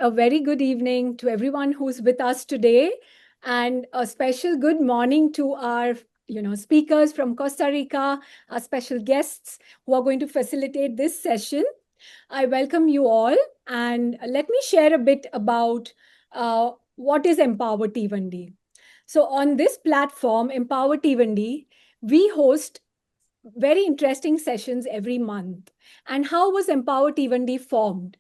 a very good evening to everyone who's with us today, and a special good morning to our speakers from Costa Rica, our special guests who are going to facilitate this session. I welcome you all, and let me share a bit about what is Empower T1D. So on this platform, Empower T1D, we host very interesting sessions every month. And how was Empower T1D formed?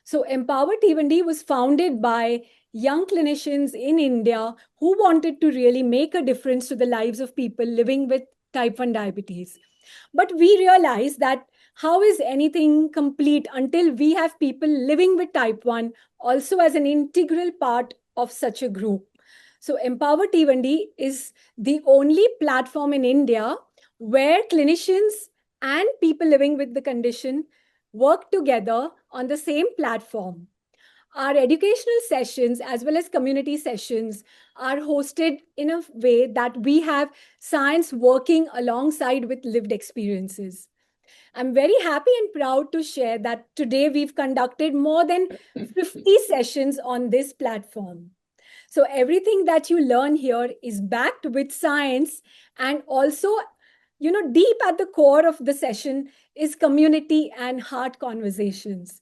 So Empower T1D was founded by young clinicians in India who wanted to really make a difference to the lives of people living with type 1 diabetes. But we realized that how is anything complete until we have people living with type 1 also as an integral part of such a group. So Empower T1D is the only platform in India where clinicians and people living with the condition work together on the same platform. Our educational sessions as well as community sessions are hosted in a way that we have science working alongside with lived experiences. I'm very happy and proud to share that today we've conducted more than 50 sessions on this platform. So everything that you learn here is backed with science, and also, deep at the core of the session is community and heart conversations.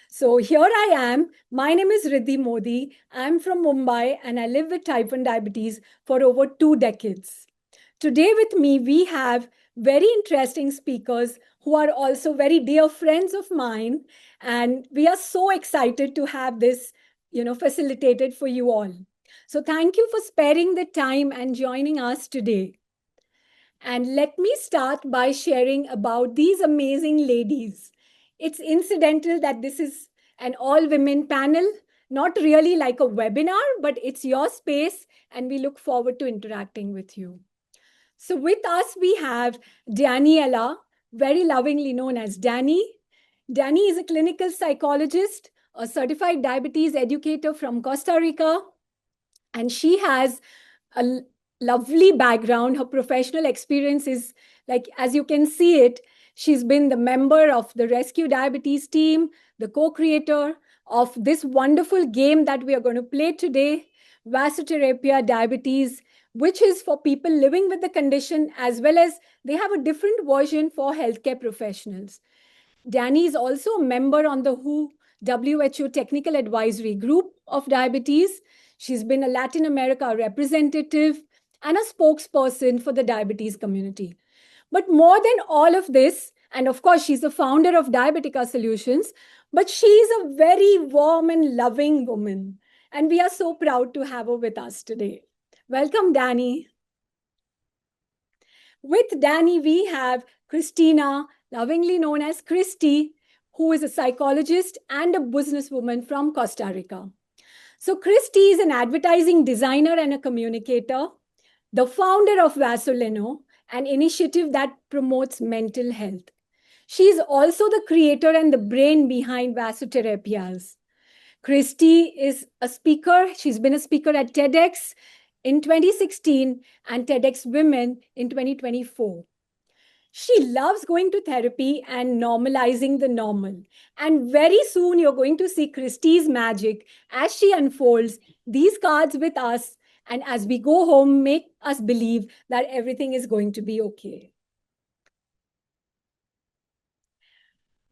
So here I am. My name is Riddhi Modi. I'm from Mumbai and I live with type 1 diabetes for over 2 decades. Today with me, we have very interesting speakers who are also very dear friends of mine. And we are so excited to have this, facilitated for you all. So thank you for sparing the time and joining us today. And let me start by sharing about these amazing ladies. It's incidental that this is an all women panel, not really like a webinar, but it's your space, and we look forward to interacting with you. So, with us, we have Daniela, very lovingly known as Danny. Danny is a clinical psychologist, a certified diabetes educator from Costa Rica, and she has a lovely background. Her professional experience is like, as you can see it, she's been the member of the Rescue Diabetes team, the co-creator of this wonderful game that we are going to play today, Vasotherapia Diabetes, which is for people living with the condition, as well as they have a different version for healthcare professionals. Danny is also a member on the WHO Technical Advisory Group of Diabetes. She's been a Latin America representative and a spokesperson for the diabetes community. But more than all of this, and of course, she's the founder of Diabetica Solutions, but she's a very warm and loving woman. And we are so proud to have her with us today. Welcome, Danny. With Danny, we have Christina, lovingly known as Christy, who is a psychologist and a businesswoman from Costa Rica. So Christy is an advertising designer and a communicator, the founder of Vasoleno, an initiative that promotes mental health. She is also the creator and the brain behind Vasotherapias. Christy is a speaker. She's been a speaker at TEDx in 2016 and TEDx Women in 2024. She loves going to therapy and normalizing the normal. And very soon you're going to see Christy's magic as she unfolds these cards with us. And as we go home, make us believe that everything is going to be okay.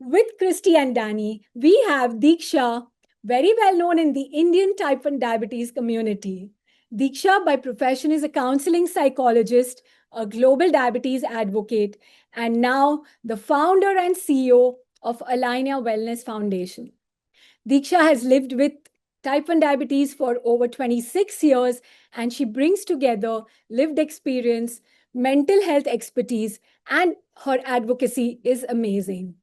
With Christy and Danny, we have Diksha, very well known in the Indian type 1 diabetes community. Diksha, by profession, is a counseling psychologist, a global diabetes advocate, and now the founder and CEO of Alinea Wellness Foundation. Diksha has lived with type 1 diabetes for over 26 years, and she brings together lived experience, mental health expertise, and her advocacy is amazing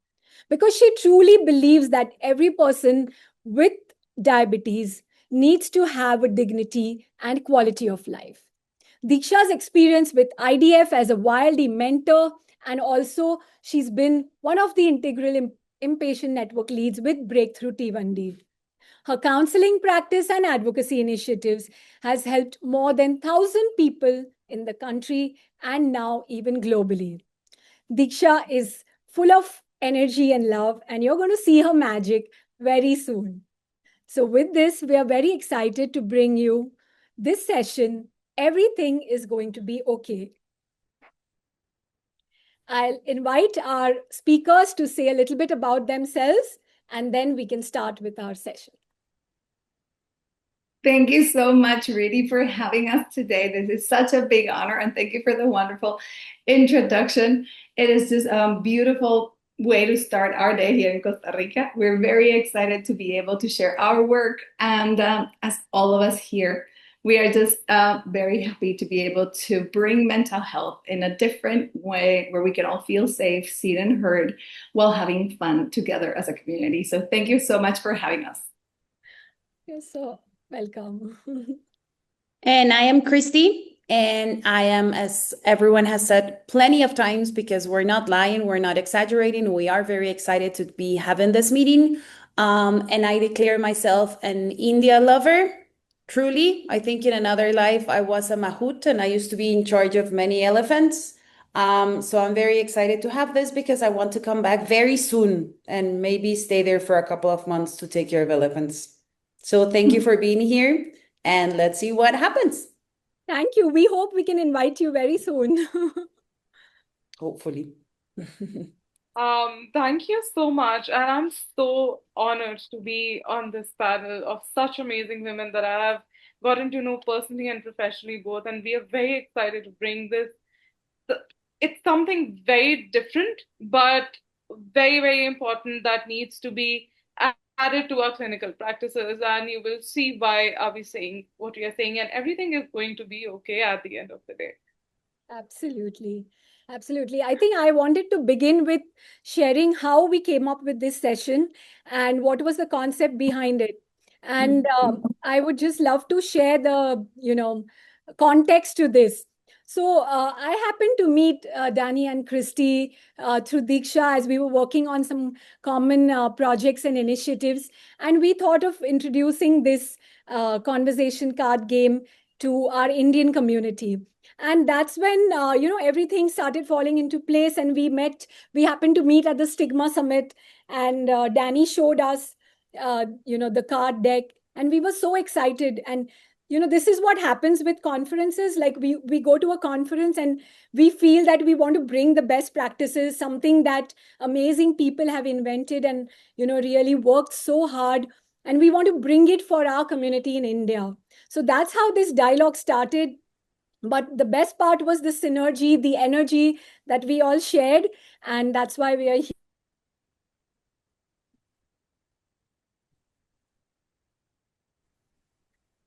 because she truly believes that every person with diabetes needs to have a dignity and quality of life. Diksha's experience with IDF as a YLD mentor, and also she's been one of the integral inpatient network leads with Breakthrough T1D. Her counseling practice and advocacy initiatives has helped more than 1,000 people in the country and now even globally. Diksha is full of energy and love, and you're going to see her magic very soon. So, with this, we are very excited to bring you this session. Everything is going to be okay. I'll invite our speakers to say a little bit about themselves, and then we can start with our session. Thank you so much, Rudy, for having us today. This is such a big honor, and thank you for the wonderful introduction. It is just a beautiful way to start our day here in Costa Rica. We're very excited to be able to share our work, and as all of us here, we are just very happy to be able to bring mental health in a different way where we can all feel safe, seen, and heard while having fun together as a community. So, thank you so much for having us. You're so welcome. And I am Christy, and I am, as everyone has said plenty of times, because we're not lying, we're not exaggerating, we are very excited to be having this meeting. And I declare myself an India lover. Truly, I think in another life I was a mahout and I used to be in charge of many elephants. So I'm very excited to have this because I want to come back very soon and maybe stay there for a couple of months to take care of elephants. So thank you for being here. And let's see what happens. Thank you. We hope we can invite you very soon. Hopefully. Thank you so much. And I'm so honored to be on this panel of such amazing women that I have gotten to know personally and professionally both. And we are very excited to bring this. It's something very different, but very, very important that needs to be added to our clinical practices. And you will see why are we saying what we are saying, and everything is going to be okay at the end of the day. Absolutely. Absolutely. I think I wanted to begin with sharing how we came up with this session and what was the concept behind it. And I would just love to share the, context to this. So I happened to meet Danny and Christy through Diksha as we were working on some common projects and initiatives. And we thought of introducing this conversation card game to our Indian community. And that's when everything started falling into place, and we happened to meet at the Stigma Summit, and Danny showed us the card deck, and we were so excited. And this is what happens with conferences. Like we go to a conference and we feel that we want to bring the best practices, something that amazing people have invented and really worked so hard, and we want to bring it for our community in India. So that's how this dialogue started. But the best part was the synergy, the energy that we all shared, and that's why we are here.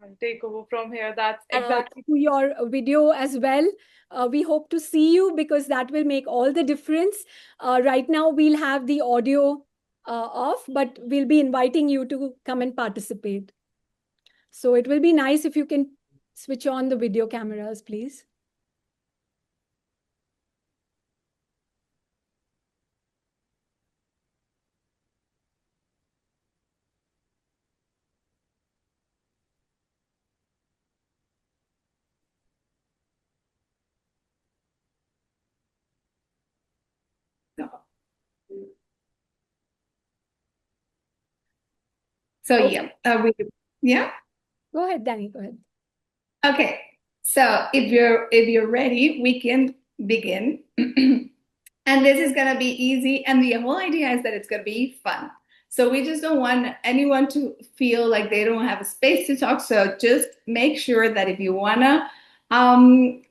And take over from here. That's exactly To your video as well. We hope to see you because that will make all the difference. Right now, we'll have the audio off, but we'll be inviting you to come and participate. So it will be nice if you can switch on the video cameras, please. So Okay. yeah. Go ahead, Danny. Go ahead. Okay. So if you're ready, we can begin. And this is gonna be easy. And the whole idea is that it's gonna be fun. So we just don't want anyone to feel like they don't have a space to talk. So just make sure that if you wanna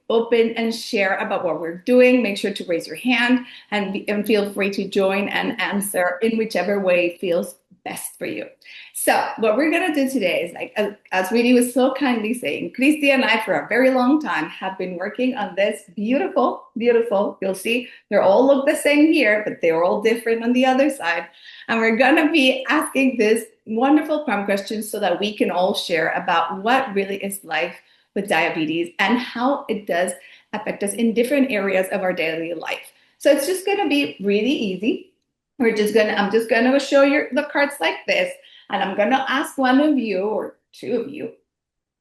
open and share about what we're doing, make sure to raise your hand and feel free to join and answer in whichever way feels best for you. So what we're gonna do today is like, as Rudy was so kindly saying, Christy and I for a very long time have been working on this beautiful, beautiful, you'll see they all look the same here, but they're all different on the other side. And we're gonna be asking this wonderful prompt questions so that we can all share about what really is life with diabetes and how it does affect us in different areas of our daily life. So it's just gonna be really easy. I'm just gonna show you the cards like this, and I'm gonna ask one of you or two of you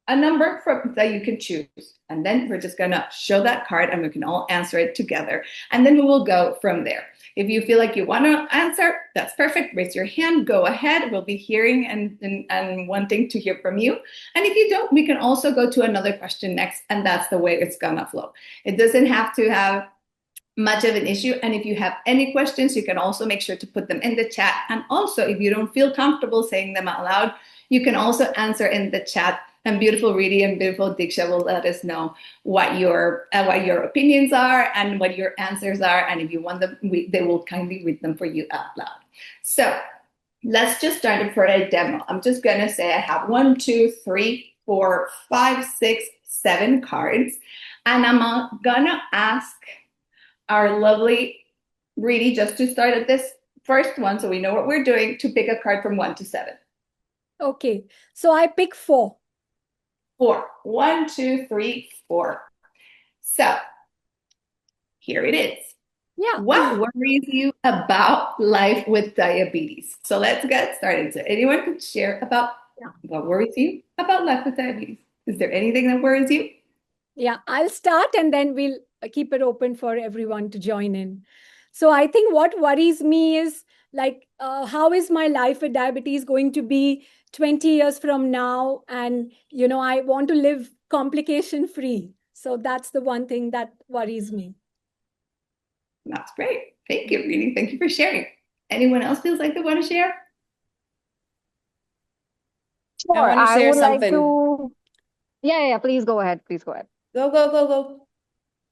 a number that you can choose. And then we're just going to show that card and we can all answer it together. And then we will go from there. If you feel like you want to answer, that's perfect. Raise your hand, go ahead. We'll be hearing and wanting to hear from you. And if you don't, we can also go to another question next. And that's the way it's going to flow. It doesn't have to have much of an issue. And if you have any questions, you can also make sure to put them in the chat. And also, if you don't feel comfortable saying them out loud, you can also answer in the chat. And beautiful Reedy and beautiful Diksha will let us know what your opinions are and what your answers are. And if you want them, they will kindly read them for you out loud. So let's just start it for a demo. I'm just going to say I have 1, 2, 3, 4, 5, 6, 7 cards. And I'm going to ask our lovely Reedy just to start at this first one so we know what we're doing, to pick a card from 1 to 7. Okay, so I pick 4. 4. 1, 2, 3, 4. So here it is. Yeah. What worries you about life with diabetes? So let's get started. So anyone could share about what worries you about life with diabetes? Is there anything that worries you? Yeah, I'll start and then we'll keep it open for everyone to join in. So I think what worries me is like, how is my life with diabetes going to be 20 years from now? And, I want to live complication free. So that's the one thing that worries me. That's great. Thank you, Reedy. Thank you for sharing. Anyone else feels like they want to share? I want to share would like something. to. Yeah, please go ahead. Please go ahead. Go.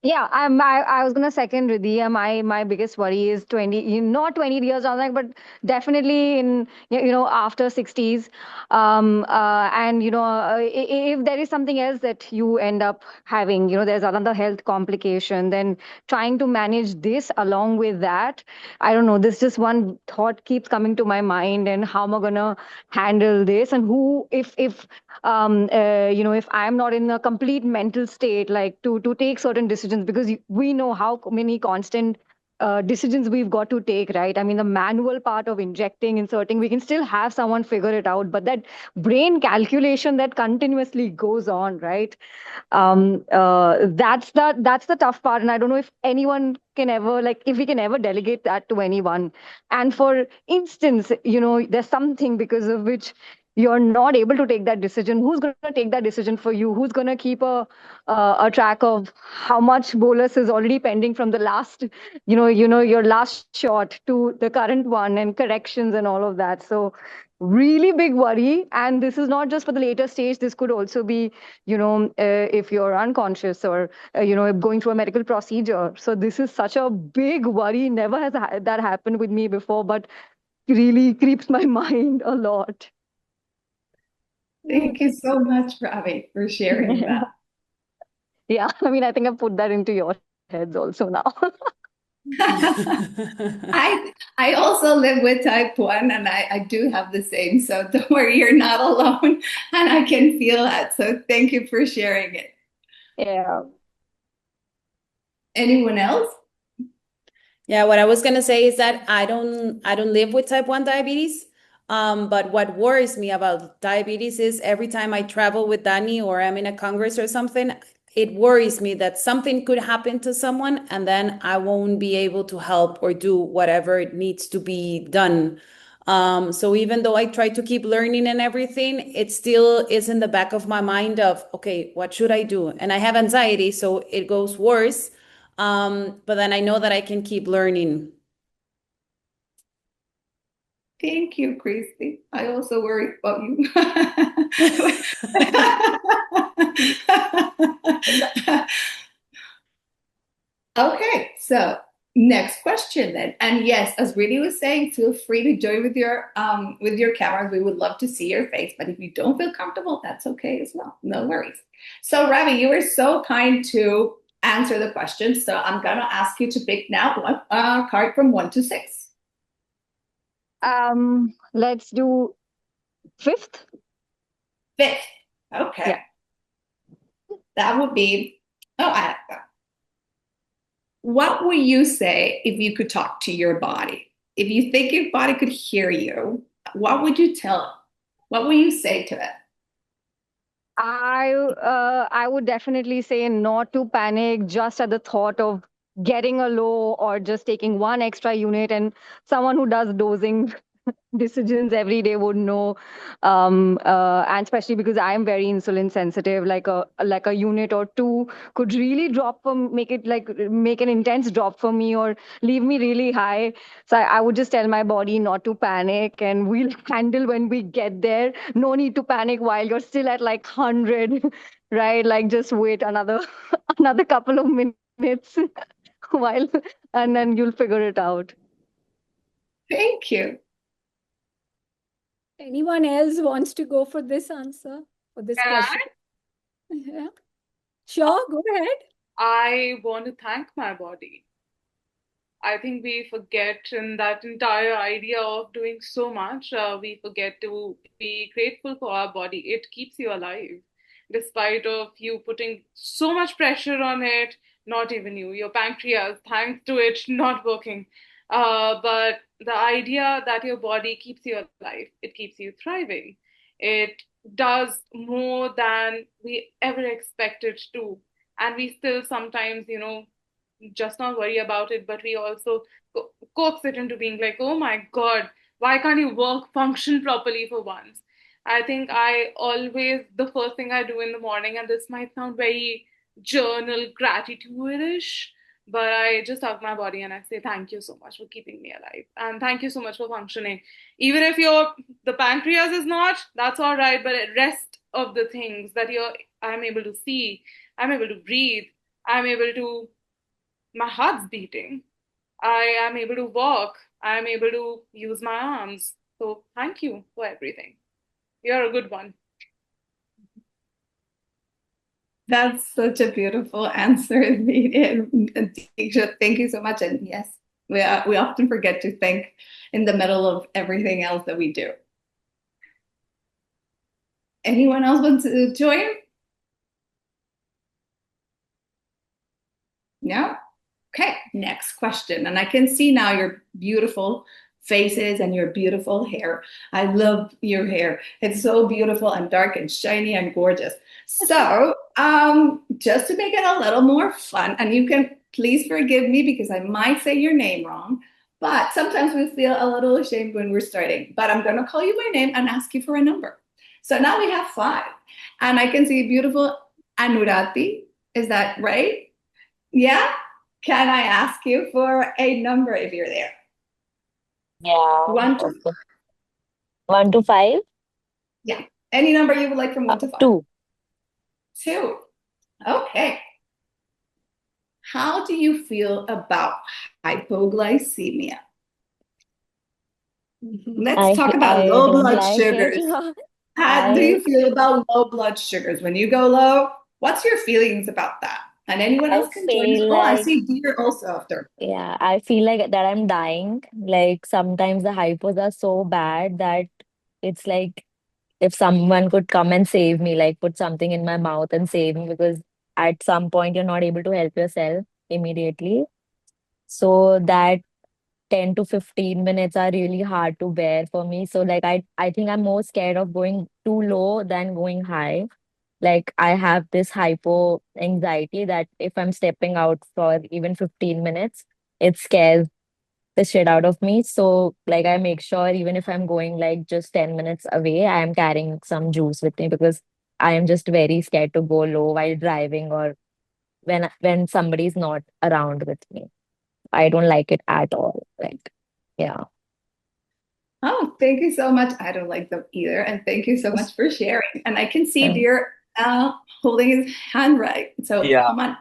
Yeah, I was gonna second Ridhi. My biggest worry is 20, not 20 years down the line, but definitely in after 60s. And if there is something else that you end up having, there's another health complication, then trying to manage this along with that, I don't know. This just one thought keeps coming to my mind, and how am I gonna handle this, and who if if I'm not in a complete mental state, like to take certain decisions, because we know how many constant decisions we've got to take, right? I mean, the manual part of injecting, inserting, we can still have someone figure it out, but that brain calculation that continuously goes on, right? That's the tough part, and I don't know if anyone can ever, like, if we can ever delegate that to anyone. And for instance, there's something because of which you're not able to take that decision. Who's going to take that decision for you? Who's going to keep a track of how much bolus is already pending from the last, your last shot to the current one, and corrections and all of that? So really big worry. And this is not just for the later stage. This could also be, if you're unconscious, or going through a medical procedure. So this is such a big worry. Never has that happened with me before, but really creeps my mind a lot. Thank you so much, Ravi, for sharing that. Yeah, I mean, I think I've put that into your heads also now. I also live with type 1, and I do have the same. So don't worry, you're not alone. And I can feel that. So thank you for sharing it. Yeah. Anyone else? Yeah, what I was gonna say is that I don't live with type 1 diabetes. But what worries me about diabetes is every time I travel with Danny or I'm in a congress or something, it worries me that something could happen to someone and then I won't be able to help or do whatever it needs to be done. So even though I try to keep learning and everything, it still is in the back of my mind of, okay, what should I do? And I have anxiety, so it goes worse. But then I know that I can keep learning. Thank you, Christy. I also worry about you. Okay, so next question then. And yes, as Reedy was saying, feel free to join with your cameras. We would love to see your face, but if you don't feel comfortable, that's okay as well. No worries. So Ravi, you were so kind to answer the question. So I'm gonna ask you to pick now one card from 1 to 6. Let's do 5th. 5th. Okay. Yeah. That would be, what would you say if you could talk to your body? If you think your body could hear you, what would you tell it? What would you say to it? I would definitely say not to panic just at the thought of getting a low or just taking one extra unit. And someone who does dosing decisions every day would know, and especially because I am very insulin sensitive, like a unit or two could really drop from make it like make an intense drop for me or leave me really high. So I would just tell my body not to panic, and we'll handle when we get there. No need to panic while you're still at like 100, right? Like just wait another another couple of minutes while, and then you'll figure it out. Thank you. Anyone else wants to go for this answer, for this question? Yeah. Sure, go ahead. I want to thank my body. I think we forget in that entire idea of doing so much, we forget to be grateful for our body. It keeps you alive, despite of you putting so much pressure on it. Not even you, your pancreas, thanks to it not working. But the idea that your body keeps you alive, it keeps you thriving. It does more than we ever expected to, and we still sometimes, just not worry about it, but we also coax it into being like, oh my God, why can't you work, function properly for once? I think I always, the first thing I do in the morning, and this might sound very journal gratitude-ish, but I just hug my body and I say, thank you so much for keeping me alive. And thank you so much for functioning. Even if the pancreas is not, that's all right, but the rest of the things that I'm able to see, I'm able to breathe, I'm able to my heart's beating. I am able to walk. I am able to use my arms. So thank you for everything. You're a good one. That's such a beautiful answer, Deeksha. Thank you so much. And yes, we often forget to thank in the middle of everything else that we do. Anyone else want to join? No? Okay, next question. And I can see now your beautiful faces and your beautiful hair. I love your hair. It's so beautiful and dark and shiny and gorgeous. So, just to make it a little more fun, and you can please forgive me because I might say your name wrong, but sometimes we feel a little ashamed when we're starting. But I'm going to call you by name and ask you for a number. So now we have 5. And I can see beautiful Anurati. Is that right? Yeah? Can I ask you for a number if you're there? Yeah. 1 to Okay. 1 to 5? Yeah. Any number you would like from 1 to 5? 2. 2. Okay. How do you feel about hypoglycemia? Let's talk about I low don't blood like it. sugars. How do I you feel about low blood sugars? When you go low, what's your feelings about that? And anyone I else can join us. feel Oh, I like see Dear also after. yeah, I feel like that I'm dying. Like sometimes the hypos are so bad that it's like if someone could come and save me, like put something in my mouth and save me, because at some point you're not able to help yourself immediately. So that 10 to 15 minutes are really hard to bear for me. So like I think I'm more scared of going too low than going high. Like I have this hypo anxiety that if I'm stepping out for even 15 minutes, it scares the shit out of me. So like I make sure even if I'm going like just 10 minutes away, I am carrying some juice with me because I am just very scared to go low while driving or when somebody's not around with me. I don't like it at all. Like, yeah. Oh, thank you so much. I don't like them either. And thank you so much for sharing. And I can see Mm. Dear holding his hand right. So Yeah, come on.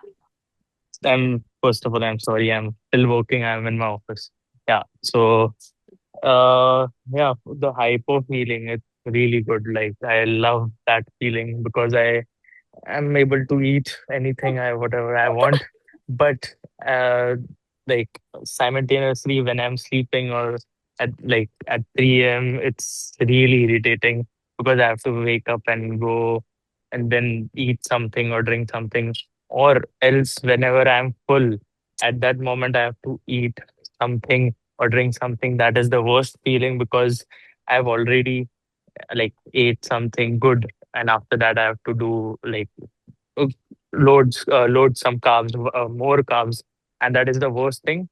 first of all, I'm sorry. I'm still working. I'm in my office. Yeah. Yeah, the hypo feeling, it's really good. Like, I love that feeling because I'm able to eat anything whatever I want. But, uh, like, simultaneously, when I'm sleeping or at 3 a.m., it's really irritating because I have to wake up and go and then eat something or drink something, or else whenever I'm full, at that moment I have to eat something or drink something. That is the worst feeling because I've already like ate something good and after that I have to do like uh, load some carbs, more carbs, and that is the worst thing.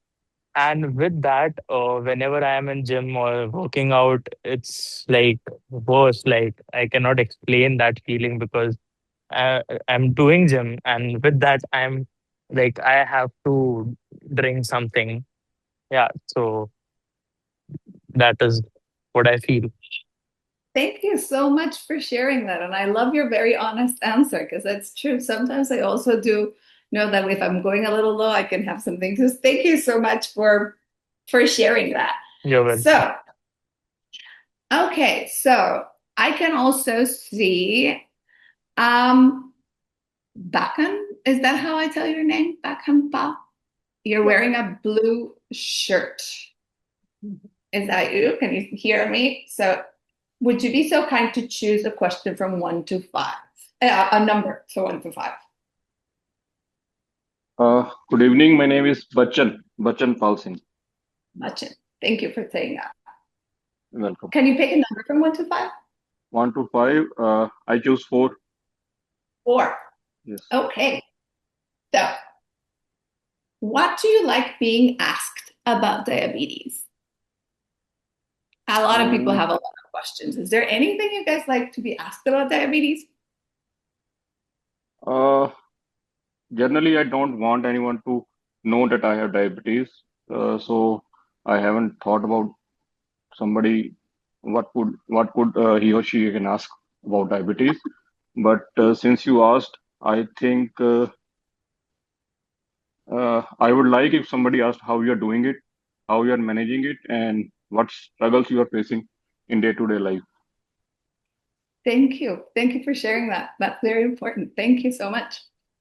And with that, whenever I am in gym or working out, it's like worse. Like I cannot explain that feeling because I'm doing gym, and with that, I'm like I have to drink something. Yeah, so that is what I feel. Thank you so much for sharing that. And I love your very honest answer because that's true. Sometimes I also do know that if I'm going a little low, I can have something. So thank you so much for sharing that. You're welcome. So, okay, so I can also see Bakan. Is that how I tell your name? Bakan Pa? You're wearing a blue shirt. Is that you? Can you hear me? So would you be so kind to choose a question from 1 to 5? A number, so 1 to 5. Good evening. My name is Bachchan Pal Singh. Bachchan. Thank you for saying that. Welcome. Can you pick a number from 1 to 5? 1 to 5. I choose 4. 4. Yes. Okay. So, what do you like being asked about diabetes? A lot of people have a lot of questions. Is there anything you guys like to be asked about diabetes? Generally, I don't want anyone to know that I have diabetes. So I haven't thought about somebody what could he or she can ask about diabetes. But since you asked, I think I would like if somebody asked how you are doing it, how you are managing it, and what struggles you are facing in day-to-day life. Thank you. Thank you for sharing that. That's very important. Thank you so much.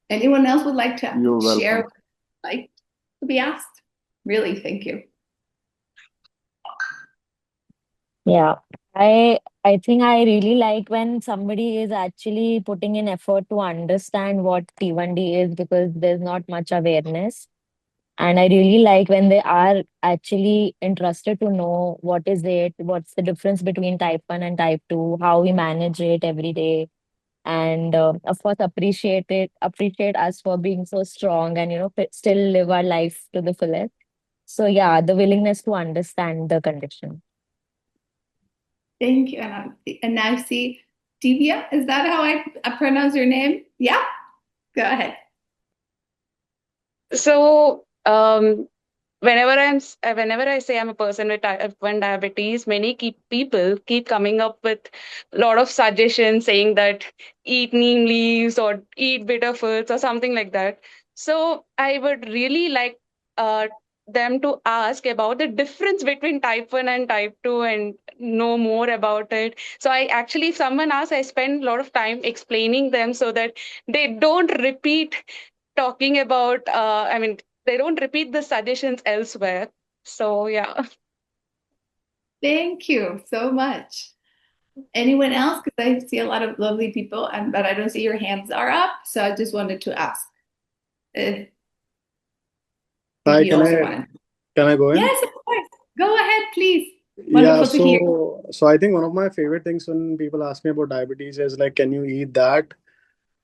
Anyone else would like to You're share welcome. what they'd like to be asked? Really, thank you. Yeah. I think I really like when somebody is actually putting in effort to understand what T1D is because there's not much awareness. And I really like when they are actually interested to know what is it, what's the difference between type 1 and type 2, how we manage it every day. And of course, appreciate us for being so strong and, still live our life to the fullest. So yeah, the willingness to understand the condition. Thank you. And now see, Divya, is that how I pronounce your name? Yeah? Go ahead. So, whenever I say I'm a person with type 1 diabetes, many people keep coming up with a lot of suggestions saying that eat neem leaves or eat bitter foods or something like that. So I would really like uh, them to ask about the difference between type 1 and type 2 and know more about it. So I actually, if someone asks, I spend a lot of time explaining them so that they don't repeat talking about, they don't repeat the suggestions elsewhere. So yeah. Thank you so much. Anyone else? Because I see a lot of lovely people, but I don't see your hands are up. So I just wanted to ask. If Hi, you also wanted. can I go in? Yes, of course. Go ahead, please. Yeah, Wonderful to hear. so I think one of my favorite things when people ask me about diabetes is like, can you eat that?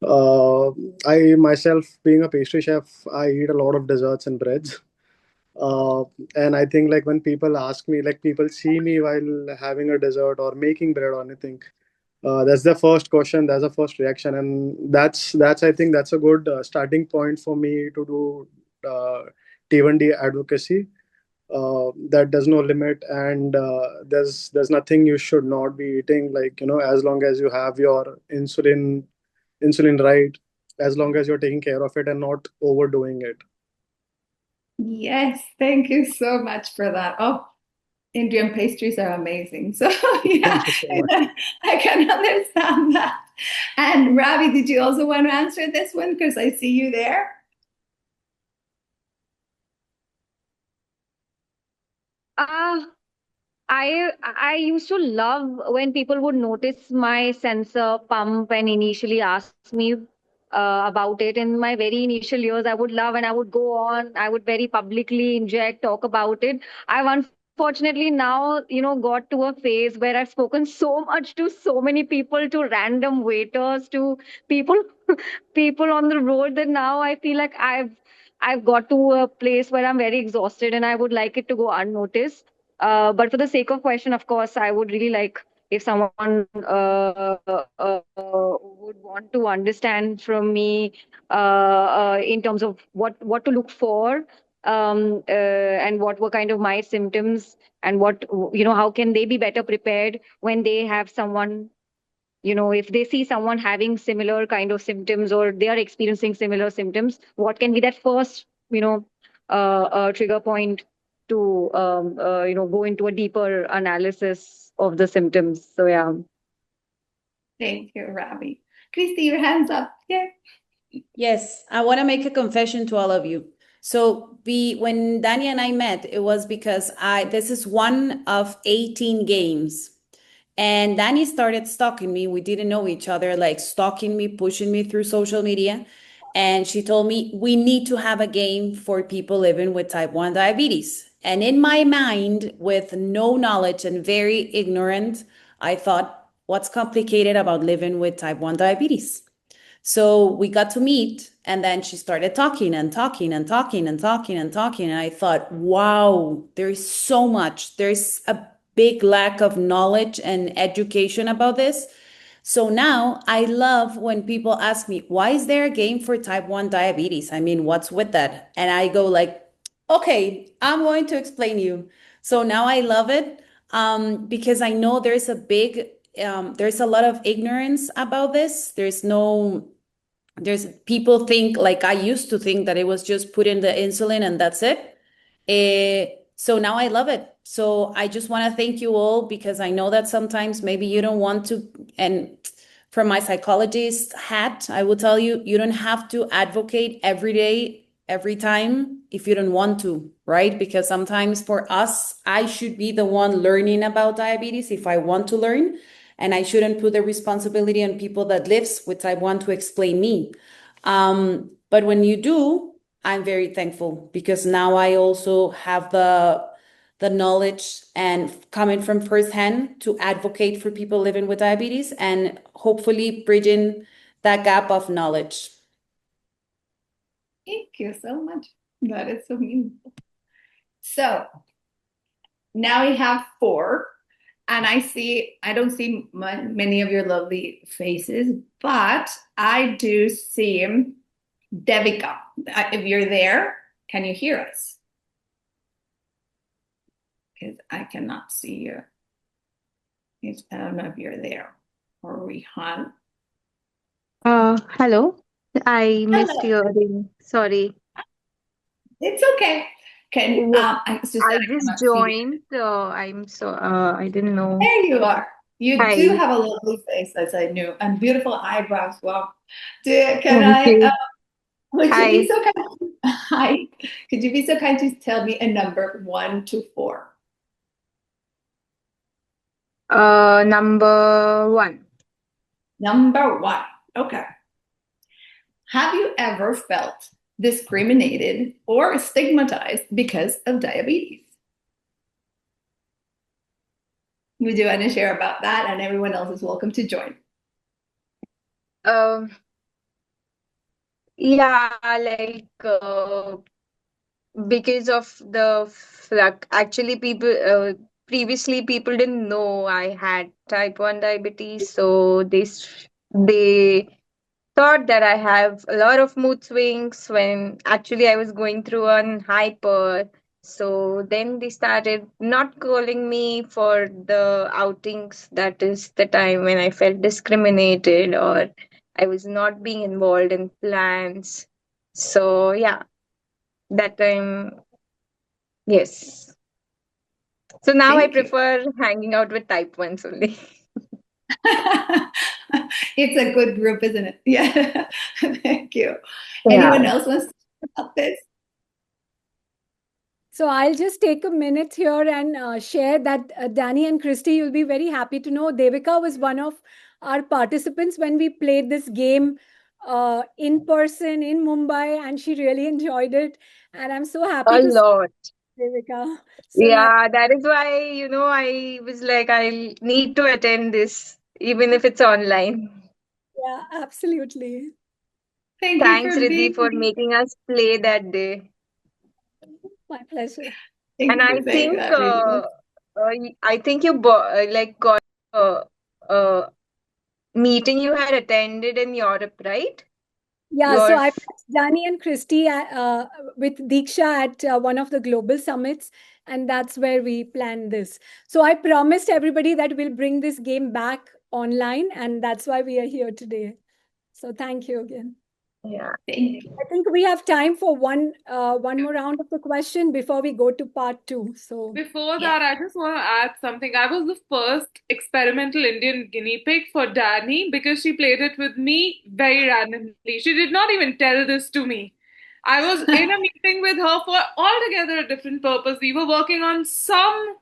Uh, I myself, being a pastry chef, I eat a lot of desserts and breads. Uh, and I think like when people ask me, like people see me while having a dessert or making bread or anything, that's the first question, that's the first reaction, and that's I think that's a good starting point for me to do T1D advocacy. That there's no limit, and there's nothing you should not be eating, like as long as you have your insulin right, as long as you're taking care of it and not overdoing it. Yes, thank you so much for that. Oh, Indian pastries are amazing. So yeah, Thank you so much. I can understand that. And Ravi, did you also want to answer this one? Because I see you there. Uh, I used to love when people would notice my sensor pump and initially ask me about it. In my very initial years, I would love and I would go on. I would very publicly inject, talk about it. I have one unfortunately now, got to a phase where I've spoken so much to so many people, to random waiters, to people people on the road, that now I feel like I've got to a place where I'm very exhausted and I would like it to go unnoticed. But for the sake of question, of course, I would really like if someone would want to understand from me in terms of what to look for, and what were kind of my symptoms, and what, how can they be better prepared when they have someone, if they see someone having similar kind of symptoms, or they are experiencing similar symptoms, what can be that first, trigger point to, go into a deeper analysis of the symptoms. So, yeah. Thank you, Ravi. Christy, your hands up. Yeah. Yes, I want to make a confession to all of you. So when Danny and I met, it was because this is one of 18 games. And Danny started stalking me. We didn't know each other, like stalking me, pushing me through social media. And she told me, we need to have a game for people living with type 1 diabetes. And in my mind, with no knowledge and very ignorant, I thought, what's complicated about living with type 1 diabetes? So we got to meet, and then she started talking and talking and talking and talking and talking. And I thought, wow, there's so much. There's a big lack of knowledge and education about this. So now I love when people ask me, why is there a game for type 1 diabetes? I mean, what's with that? And I go like, okay, I'm going to explain you. So now I love it, because I know there's a lot of ignorance about this. There's people think, like I used to think, that it was just put in the insulin and that's it. So now I love it. So I just want to thank you all, because I know that sometimes maybe you don't want to, and from my psychologist hat, I will tell you, you don't have to advocate every day, every time, if you don't want to, right? Because sometimes for us, I should be the one learning about diabetes if I want to learn, and I shouldn't put the responsibility on people that lives with type 1 to explain me. But when you do, I'm very thankful, because now I also have the knowledge and coming from firsthand to advocate for people living with diabetes, and hopefully bridging that gap of knowledge. Thank you so much. That is so meaningful. So now we have 4, and I don't see many of your lovely faces, but I do see Devika. If you're there, can you hear us? Because I cannot see you. I don't know if you're there. Or Rihan. Hello. I missed Hello. your ring. Sorry. It's okay. It's just that I I just cannot see you. joined. I didn't know. There you are. You do Hi. have a lovely face, as I knew, and beautiful eyebrows. Wow. Can Thank I, you. would you be Hi. so kind? Hi. Could you be so kind to tell me a number 1 to 4? Number 1. Number 1. Okay. Have you ever felt discriminated or stigmatized because of diabetes? We do want to share about that, and everyone else is welcome to join. Um, yeah, because of the actually previously people didn't know I had type 1 diabetes, so they thought that I have a lot of mood swings when actually I was going through an hyper. So then they started not calling me for the outings. That is the time when I felt discriminated, or I was not being involved in plans. So yeah, that time, yes. So now I Thank you. prefer hanging out with type 1s only. It's a good group, isn't it? Yeah. Thank you. Yeah. Anyone else wants to talk about this? So I'll just take a minute here and share that Danny and Christy, you'll be very happy to know Devika was one of our participants when we played this game in person in Mumbai, and she really enjoyed it. And I'm so happy A to lot. Devika. So Yeah, that is why, I was like, I need to attend this, even if it's online. yeah, absolutely. Thank you Thanks, for Riddhi, being for here. making us play that day. My pleasure. And Thank you I for saying think, that, Rita. I think you like got a meeting you had attended in Europe, right? Yeah, so Your I met Dani and Christy with Diksha at one of the global summits, and that's where we planned this. So I promised everybody that we'll bring this game back online, and that's why we are here today. So thank you again. Yeah. Thank you. I think we have time for one more round of the question before we go to part two. So Before Yeah. that, I just want to add something. I was the first experimental Indian guinea pig for Danny because she played it with me very randomly. She did not even tell this to me. I was in a meeting with her for altogether a different purpose. We were working on some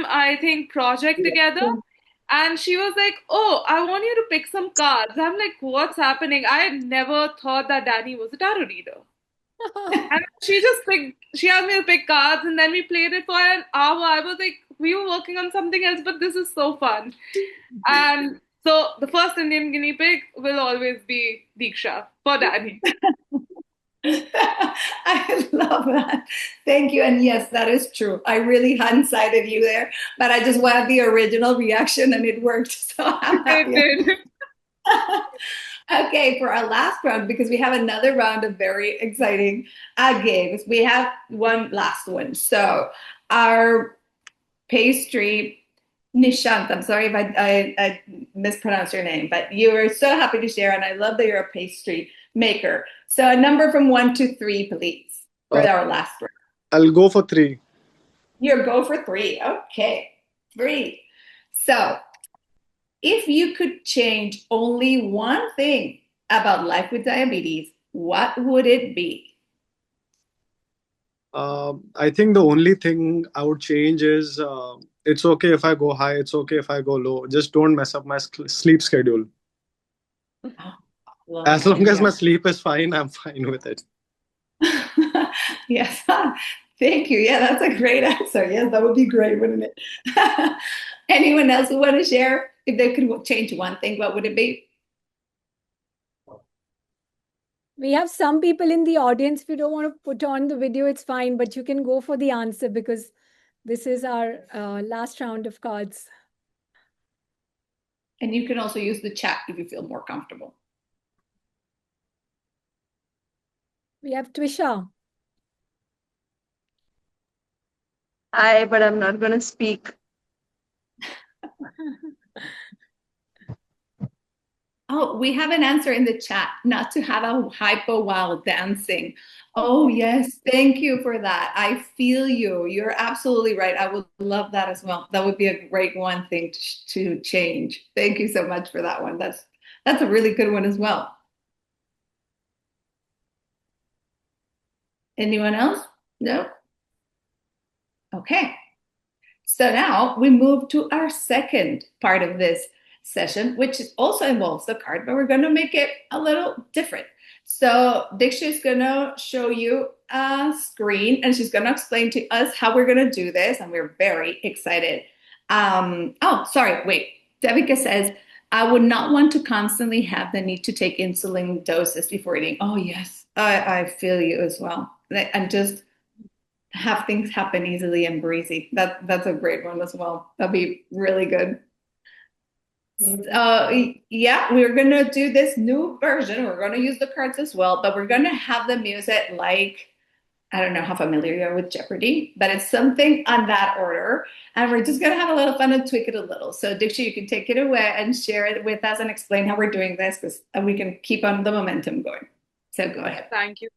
I think project together, and she was like, "Oh, I want you to pick some cards." I'm like, "What's happening?" I had never thought that Danny was a tarot reader. And she asked me to pick cards, and then we played it for an hour. I was like, we were working on something else, but this is so fun. And so the first Indian guinea pig will always be Diksha for Danny. I love that. Thank you. And yes, that is true. I really hand-sided you there, but I just wanted the original reaction and it worked. So I'm It happy. did. Okay, for our last round, because we have another round of very exciting games, we have one last one. So our pastry, Nishant, I'm sorry if I mispronounced your name, but you were so happy to share, and I love that you're a pastry maker. So a number from 1 to 3, please, for Uh, our last round. I'll go for three. You go for 3. Okay, 3. So if you could change only one thing about life with diabetes, what would it be? I think the only thing I would change is it's okay if I go high, it's okay if I go low. Just don't mess up my sleep schedule. Oh, love As that. long as Yeah. my sleep is fine, I'm fine with it. Yes. Thank you. Yeah, that's a great answer. Yes, that would be great, wouldn't it? Anyone else who want to share? If they could change one thing, what would it be? we have some people in the audience. If you don't want to put on the video, it's fine, but you can go for the answer because this is our last round of cards. And you can also use the chat if you feel more comfortable. We have Twisha. But I'm not gonna speak. Oh, we have an answer in the chat, not to have a hypo while dancing. Oh, yes. Thank you for that. I feel you. You're absolutely right. I would love that as well. That would be a great one thing to change. Thank you so much for that one. That's a really good one as well. Anyone else? No? Okay. So now we move to our second part of this session, which also involves the card, but we're going to make it a little different. So Diksha is going to show you a screen and she's going to explain to us how we're going to do this. And we're very excited. Oh, sorry, wait. Devika says, I would not want to constantly have the need to take insulin doses before eating. Oh, yes, I feel you as well. And just have things happen easily and breezy. That's a great one as well. That'd be really good. Yeah, we're gonna do this new version. We're gonna use the cards as well, but we're gonna have them use it like I don't know how familiar you are with Jeopardy, but it's something on that order. And we're just gonna have a little fun and tweak it a little. So Diksha, you can take it away and share it with us and explain how we're doing this because we can keep on the momentum going. So go ahead. Thank you,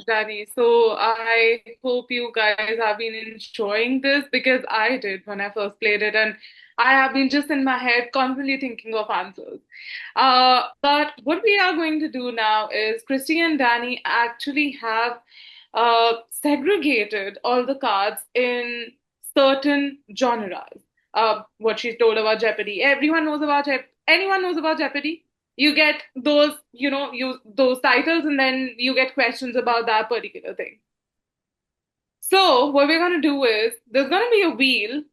Danny. So I hope you guys have been enjoying this because I did when I first played it, and I have been just in my head constantly thinking of answers. But what we are going to do now is Christy and Danny actually have segregated all the cards in certain genres. What she told about Jeopardy. Everyone knows about Anyone knows about Jeopardy? You get those titles, and then you get questions about that particular thing. So what we're going to do is there's going to be a wheel.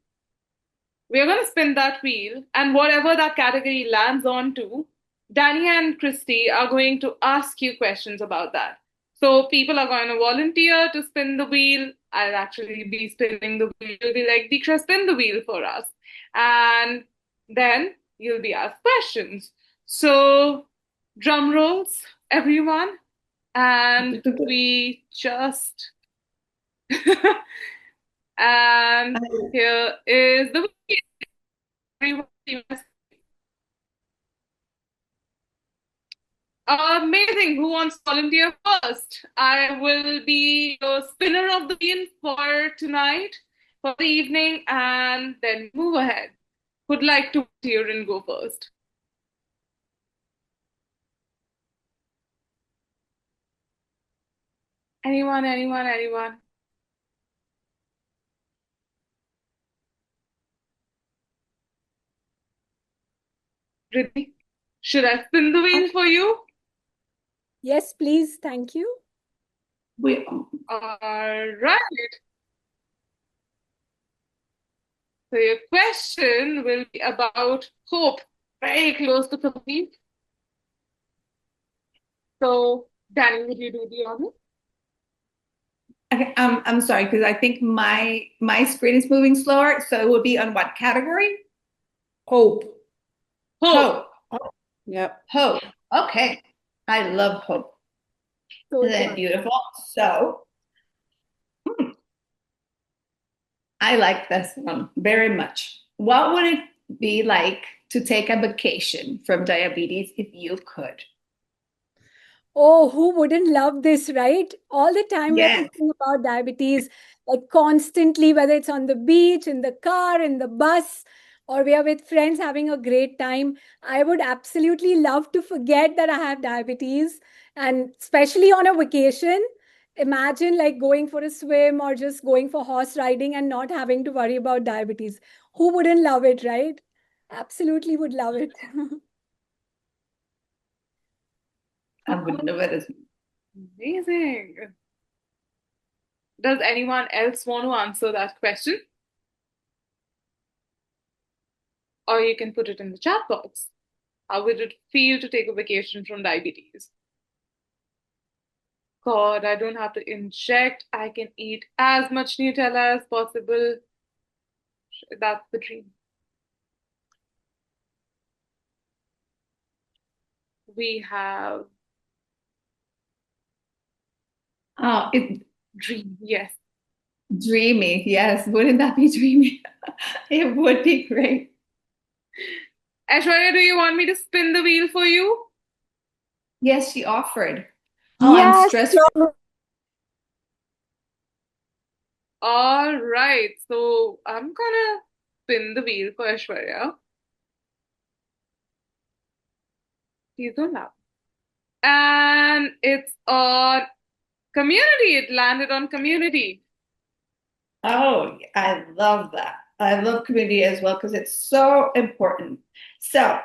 We're going to spin that wheel, and whatever that category lands on to, Danny and Christy are going to ask you questions about that. So people are going to volunteer to spin the wheel. I'll actually be spinning the wheel. You'll be like, Diksha, spin the wheel for us. And then you'll be asked questions. So drum rolls, everyone. And we just and here is the wheel. Amazing. Who wants to volunteer first? I will be the spinner of the wheel for tonight, for the evening, and then move ahead. Who'd like to volunteer and go first? Anyone, anyone, anyone? Riddhi, should I spin the wheel for you? Yes, please. Thank you. All right. So your question will be about hope, very close to complete. So, Danny, would you do the honor? Okay, I'm sorry because I think my screen is moving slower. So it would be on what category? Hope. Hope. Yep. Hope. Okay. I love hope. So Isn't it beautiful? So I like this one very much. What would it be like to take a vacation from diabetes if you could? Oh, who wouldn't love this, right? All the time we're Yes. thinking about diabetes, like constantly, whether it's on the beach, in the car, in the bus, or we are with friends having a great time. I would absolutely love to forget that I have diabetes, and especially on a vacation. Imagine like going for a swim or just going for horse riding and not having to worry about diabetes. Who wouldn't love it, right? Absolutely would love it. I would love it as Amazing. Does anyone else want to answer that question? Or you can put it in the chat box. How would it feel to take a vacation from diabetes? God, I don't have to inject. I can eat as much Nutella as possible. That's the dream. We have dream, yes. Dreamy, yes. Wouldn't that be dreamy? It would be great. Aishwarya, do you want me to spin the wheel for you? Yes, she offered. Oh, I'm Yes, stressed. All right, so I'm gonna spin the wheel for Aishwarya. Please don't laugh. And it's on community. It landed on community. Oh, I love that. I love community as well because it's so important. So,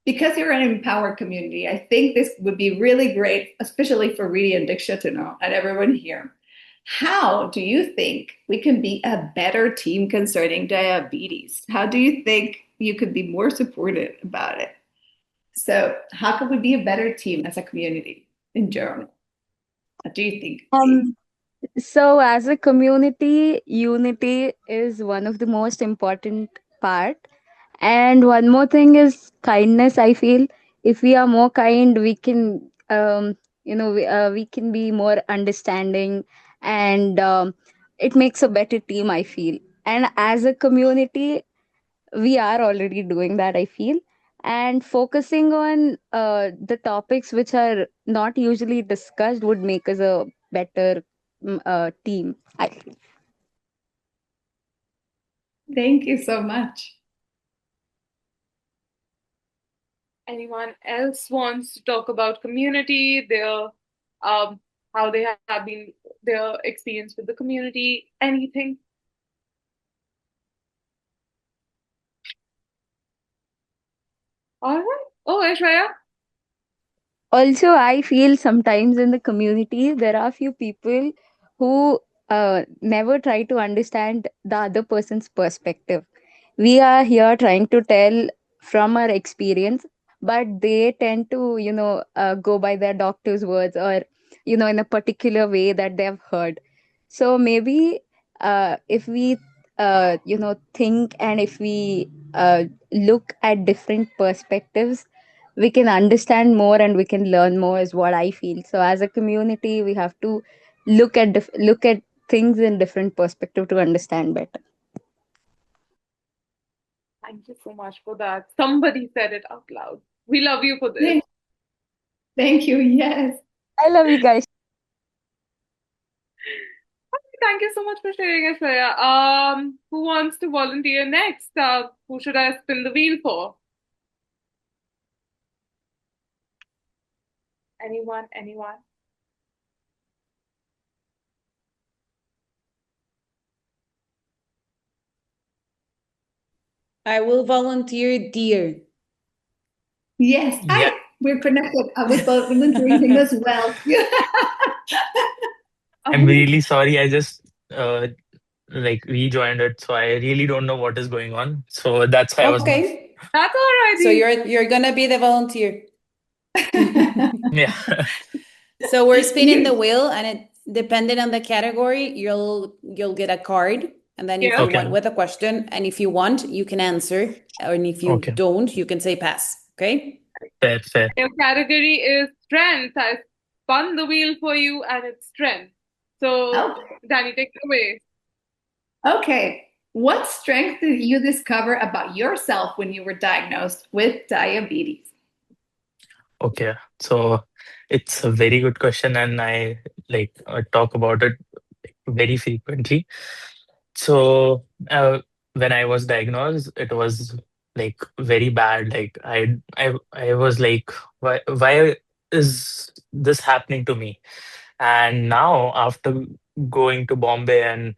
because you're an empowered community, I think this would be really great, especially for Reedy and Diksha to know and everyone here. How do you think we can be a better team concerning diabetes? How do you think you could be more supportive about it? So, how can we be a better team as a community in general? What do you think? So, as a community, unity is one of the most important part. And one more thing is kindness. I feel if we are more kind, we can, we can be more understanding, and it makes a better team. I feel, and as a community, we are already doing that. I feel, and focusing on the topics which are not usually discussed would make us a better team. I feel. Thank you so much. Anyone else wants to talk about community, their how they have been their experience with the community, anything? All right. Oh, Aishwarya. Also, I feel sometimes in the community there are few people who never try to understand the other person's perspective. We are here trying to tell from our experience, but they tend to, go by their doctor's words, or, in a particular way that they've heard. So maybe if we, think, and if we look at different perspectives, we can understand more and we can learn more, is what I feel. So as a community, we have to look at things in different perspective to understand better. Thank you so much for that. Somebody said it out loud. We love you for this. Thank you. Yes. I love you guys. Thank you so much for sharing, Aishwarya. Who wants to volunteer next? Who should I spin the wheel for? Anyone? Anyone? I will volunteer dear. Yes. Yeah. We're connected with volunteering thing as well. I'm really sorry. I just like rejoined it, so I really don't know what is going on. So that's why I was not. Okay. That's all right. So you're gonna be the volunteer. Yeah. So we're spinning the wheel, and it depending on the category, you'll get a card, and then if Yeah. you Okay. want with a question, and if you want, you can answer, and if you Okay. don't, you can say pass. Okay. Fair, fair. Your category is strength. I spun the wheel for you, and it's strength. So, Danny, take it away. Okay. What strength did you discover about yourself when you were diagnosed with diabetes? Okay. So it's a very good question, and I talk about it very frequently. So when I was diagnosed, it was like very bad. Like I was like, why is this happening to me? And now, after going to Bombay and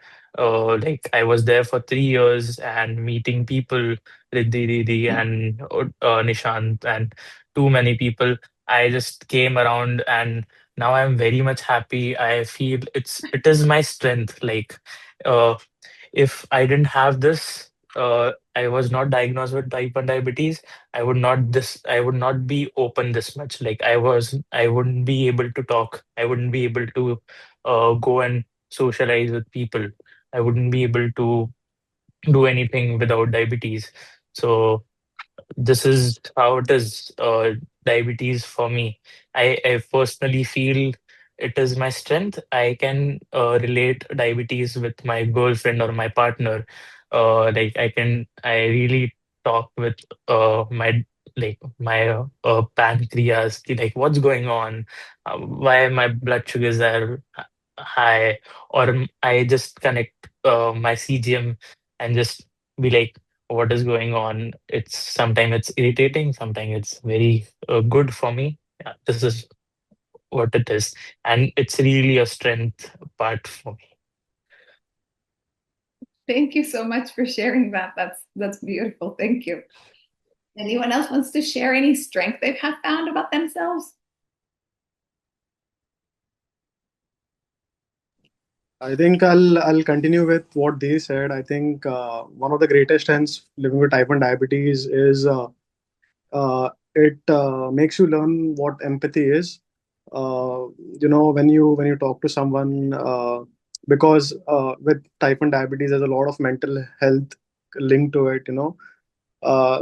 I was there for 3 years and meeting people, Riddhi Didi and Nishant and too many people, I just came around and now I'm very much happy. I feel it is my strength. Uh, if I didn't have this, I was not diagnosed with type 1 diabetes, I would not be open this much. I wouldn't be able to talk. I wouldn't be able to go and socialize with people. I wouldn't be able to do anything without diabetes. So this is how it is. Diabetes for me, I personally feel it is my strength. I can relate diabetes with my girlfriend or my partner. I really talk with my pancreas, like what's going on, why my blood sugars are high, or I just connect my CGM and just be like, what is going on. It's sometimes it's irritating, sometimes it's very good for me. Yeah, this is what it is, and it's really a strength part for me. Thank you so much for sharing that. That's beautiful. Thank you. Anyone else wants to share any strength they've have found about themselves? I think I'll continue with what they said. I think one of the greatest strengths living with type 1 diabetes is it makes you learn what empathy is. When you talk to someone, because with type 1 diabetes, there's a lot of mental health linked to it.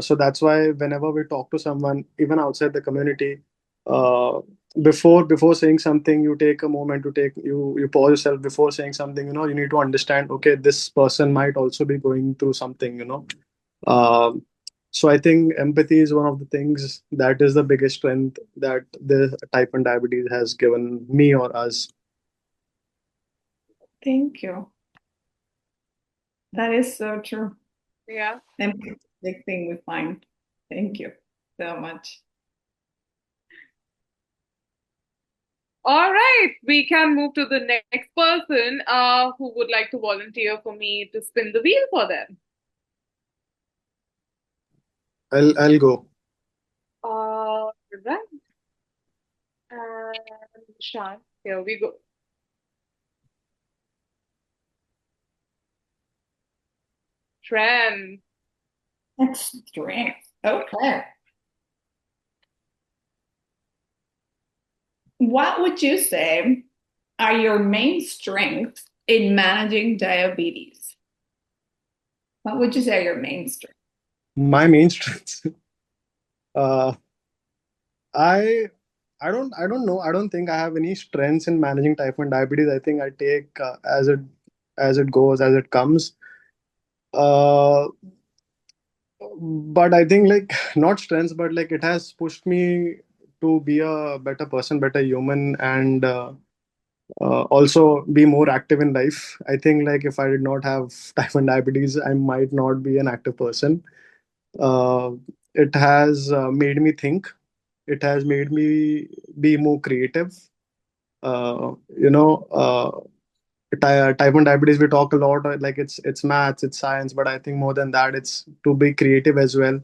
So that's why whenever we talk to someone, even outside the community, uh, before saying something, you take a moment to take you pause yourself before saying something. You need to understand. Okay, this person might also be going through something. Um, so I think empathy is one of the things that is the biggest strength that the type 1 diabetes has given me or us. Thank you. That is so true. Yeah. Empathy is a big thing we find. Thank you so much. All right, we can move to the next person who would like to volunteer for me to spin the wheel for them. I'll go. Right. And Shan, here we go. strength. That's strength. Okay. What would you say are your main strengths in managing diabetes? What would you say are your main strengths? My main strengths. uh, I I don't know. I don't think I have any strengths in managing type 1 diabetes. I think I take as it goes, as it comes. Uh, but I think like not strengths, but like it has pushed me to be a better person, better human, and also be more active in life. I think like if I did not have type 1 diabetes, I might not be an active person. Uh, it has made me think. It has made me be more creative. You know, type 1 diabetes, we talk a lot like it's maths, it's science, but I think more than that, it's to be creative as well.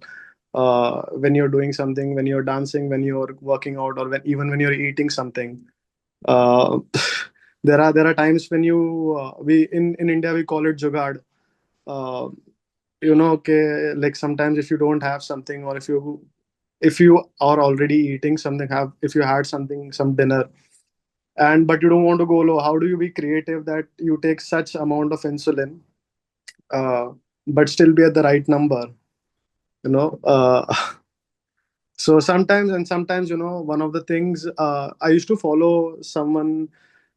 When you're doing something, when you're dancing, when you're working out, or even when you're eating something. Uh, there are times when you we in India we call it jugad. Uh, okay, like sometimes if you don't have something, or if you are already eating something, have if you had something, some dinner, and but you don't want to go low, how do you be creative that you take such amount of insulin, uh, but still be at the right number, you know uh, so sometimes one of the things, I used to follow someone.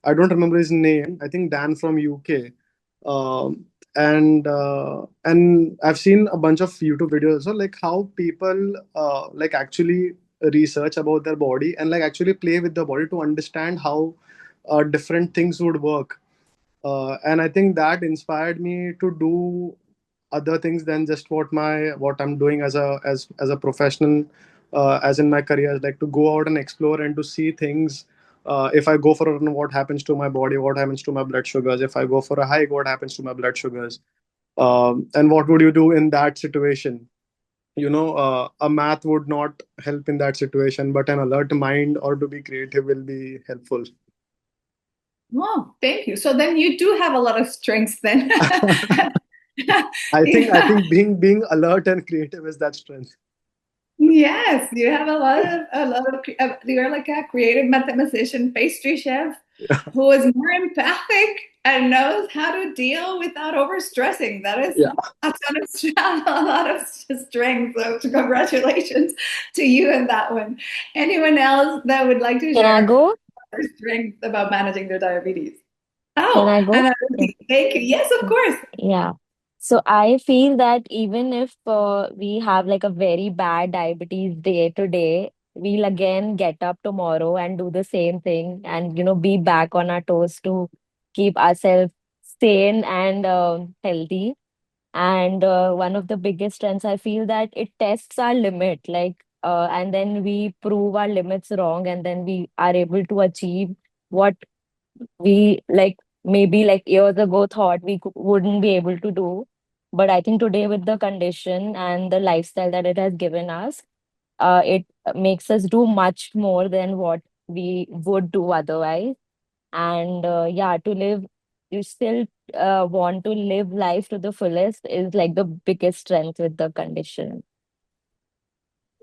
I don't remember his name. I think Dan from UK. And I've seen a bunch of YouTube videos, so like how people like actually research about their body, and like actually play with the body to understand how different things would work. And I think that inspired me to do other things than just what I'm doing as a professional, as in my career, like to go out and explore and to see things. If I go for a run, what happens to my body, what happens to my blood sugars? If I go for a hike, what happens to my blood sugars? And what would you do in that situation? A math would not help in that situation, but an alert mind or to be creative will be helpful. Oh, thank you. So then you do have a lot of strengths then. I think being alert and creative is that strength. Yes, you have you're like a creative mathematician, pastry chef who is more empathic and knows how to deal without overstressing. That is Yeah. a ton of a lot of strength. So congratulations to you in that one. Anyone else that would like to Can I share go? their strength about managing their diabetes? Can Oh, I go? and Yeah. thank you. Yes, of course. Yeah. So I feel that even if we have like a very bad diabetes day to day, we'll again get up tomorrow and do the same thing and, be back on our toes to keep ourselves sane and healthy. And one of the biggest strengths, I feel that it tests our limit, and then we prove our limits wrong, and then we are able to achieve what we maybe like years ago thought we wouldn't be able to do. But I think today, with the condition and the lifestyle that it has given us, it makes us do much more than what we would do otherwise. And yeah, you still want to live life to the fullest is like the biggest strength with the condition.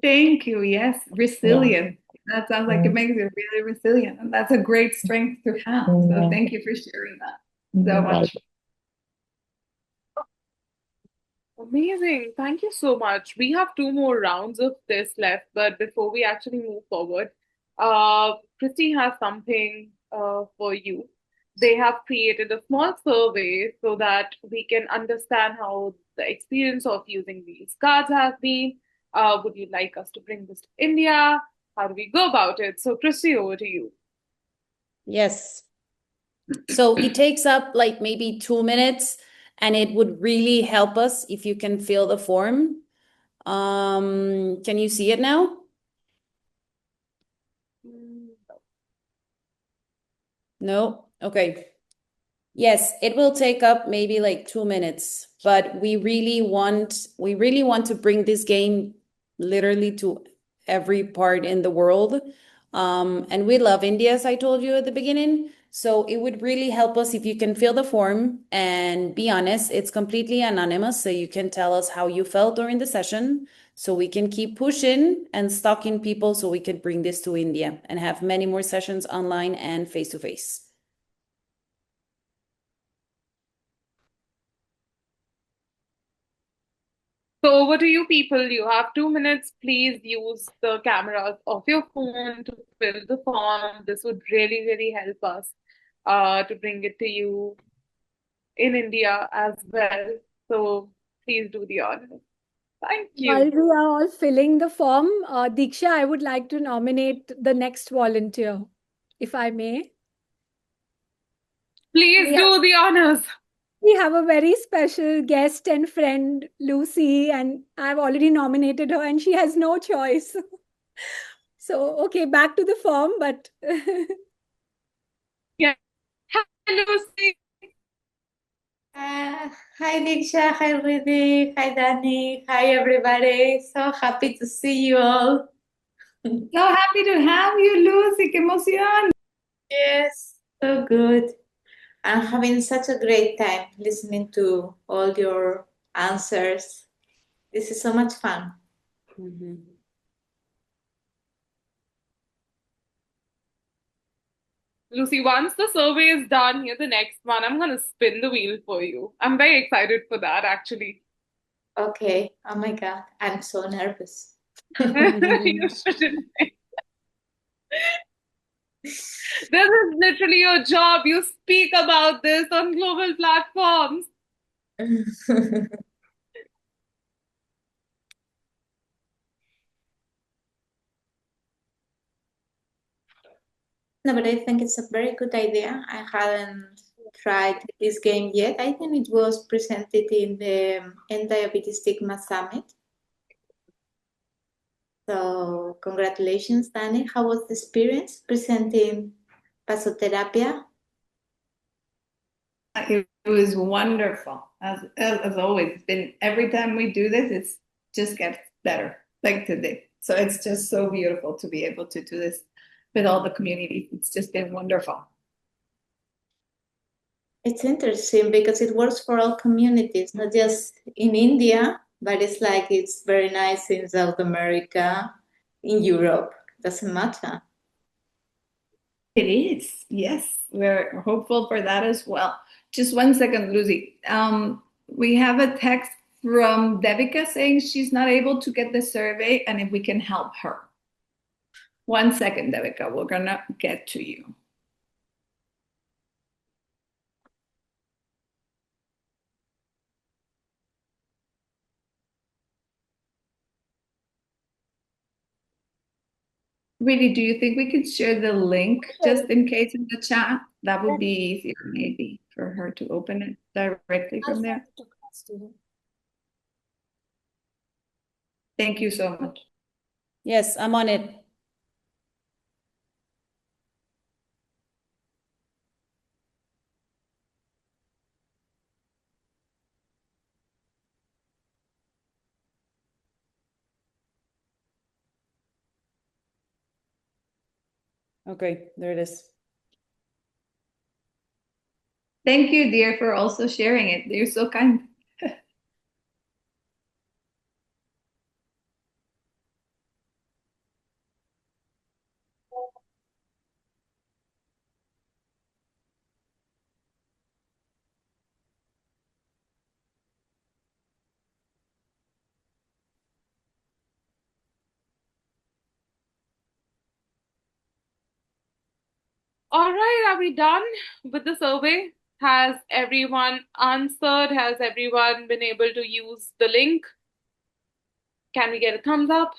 Thank you. Yes, Yeah. resilient. That sounds like it Mm, makes you really resilient. And that's a great strength to have. So yeah. thank you for sharing that so Right. much. Amazing. Thank you so much. We have two more rounds of this left, but before we actually move forward, Christy has something for you. They have created a small survey so that we can understand how the experience of using these cards has been. Would you like us to bring this to India? How do we go about it? So, Christy, over to you. Yes. So it takes up like maybe 2 minutes, and it would really help us if you can fill the form. Can you see it now? No? Okay. Yes, it will take up maybe like 2 minutes, but we really want to bring this game literally to every part in the world. And we love India, as I told you at the beginning. So it would really help us if you can fill the form and be honest. It's completely anonymous, so you can tell us how you felt during the session, so we can keep pushing and stalking people so we can bring this to India and have many more sessions online and face to face. So over to you people. You have 2 minutes. Please use the cameras of your phone to fill the form. This would really, really help us to bring it to you in India as well. So please do the honors. Thank While you. we are all filling the form, Diksha, I would like to nominate the next volunteer, if I may. Please do the honors. We have a very special guest and friend, Lucy, and I've already nominated her, and she has no choice. So, okay, back to the form, but Yeah. Hi, Lucy. Hi Diksha, hi Riddhi, hi Danny, hi everybody. So happy to see you all. So happy to have you, Lucy. Qué emoción. Yes, so good. I'm having such a great time listening to all your answers. This is so much fun. Lucy, once the survey is done, here's the next one. I'm going to spin the wheel for you. I'm very excited for that, actually. Okay. Oh my God, I'm so nervous. You shouldn't be. This is literally your job. You speak about this on global platforms. No, but I think it's a very good idea. I haven't tried this game yet. I think it was presented in the End Diabetes Stigma Summit. So congratulations, Danny. How was the experience presenting Pasoterapia? It was wonderful. As always, it's been every time we do this, it just gets better, like today. So it's just so beautiful to be able to do this with all the community. It's just been wonderful. It's interesting because it works for all communities, not just in India, but it's like it's very nice in South America, in Europe. Doesn't matter. It is, yes. We're hopeful for that as well. Just 1 second, Lucy. We have a text from Devika saying she's not able to get the survey and if we can help her. 1 second, Devika. We're gonna get to you. Really, do you think we could share the link just in case in the chat? That would be easier maybe for her to open it directly from there. Thank you so much. Yes, I'm on it. Okay, there it is. Thank you, dear, for also sharing it. You're so kind. All right, are we done with the survey? Has everyone answered? Has everyone been able to use the link? Can we get a thumbs up?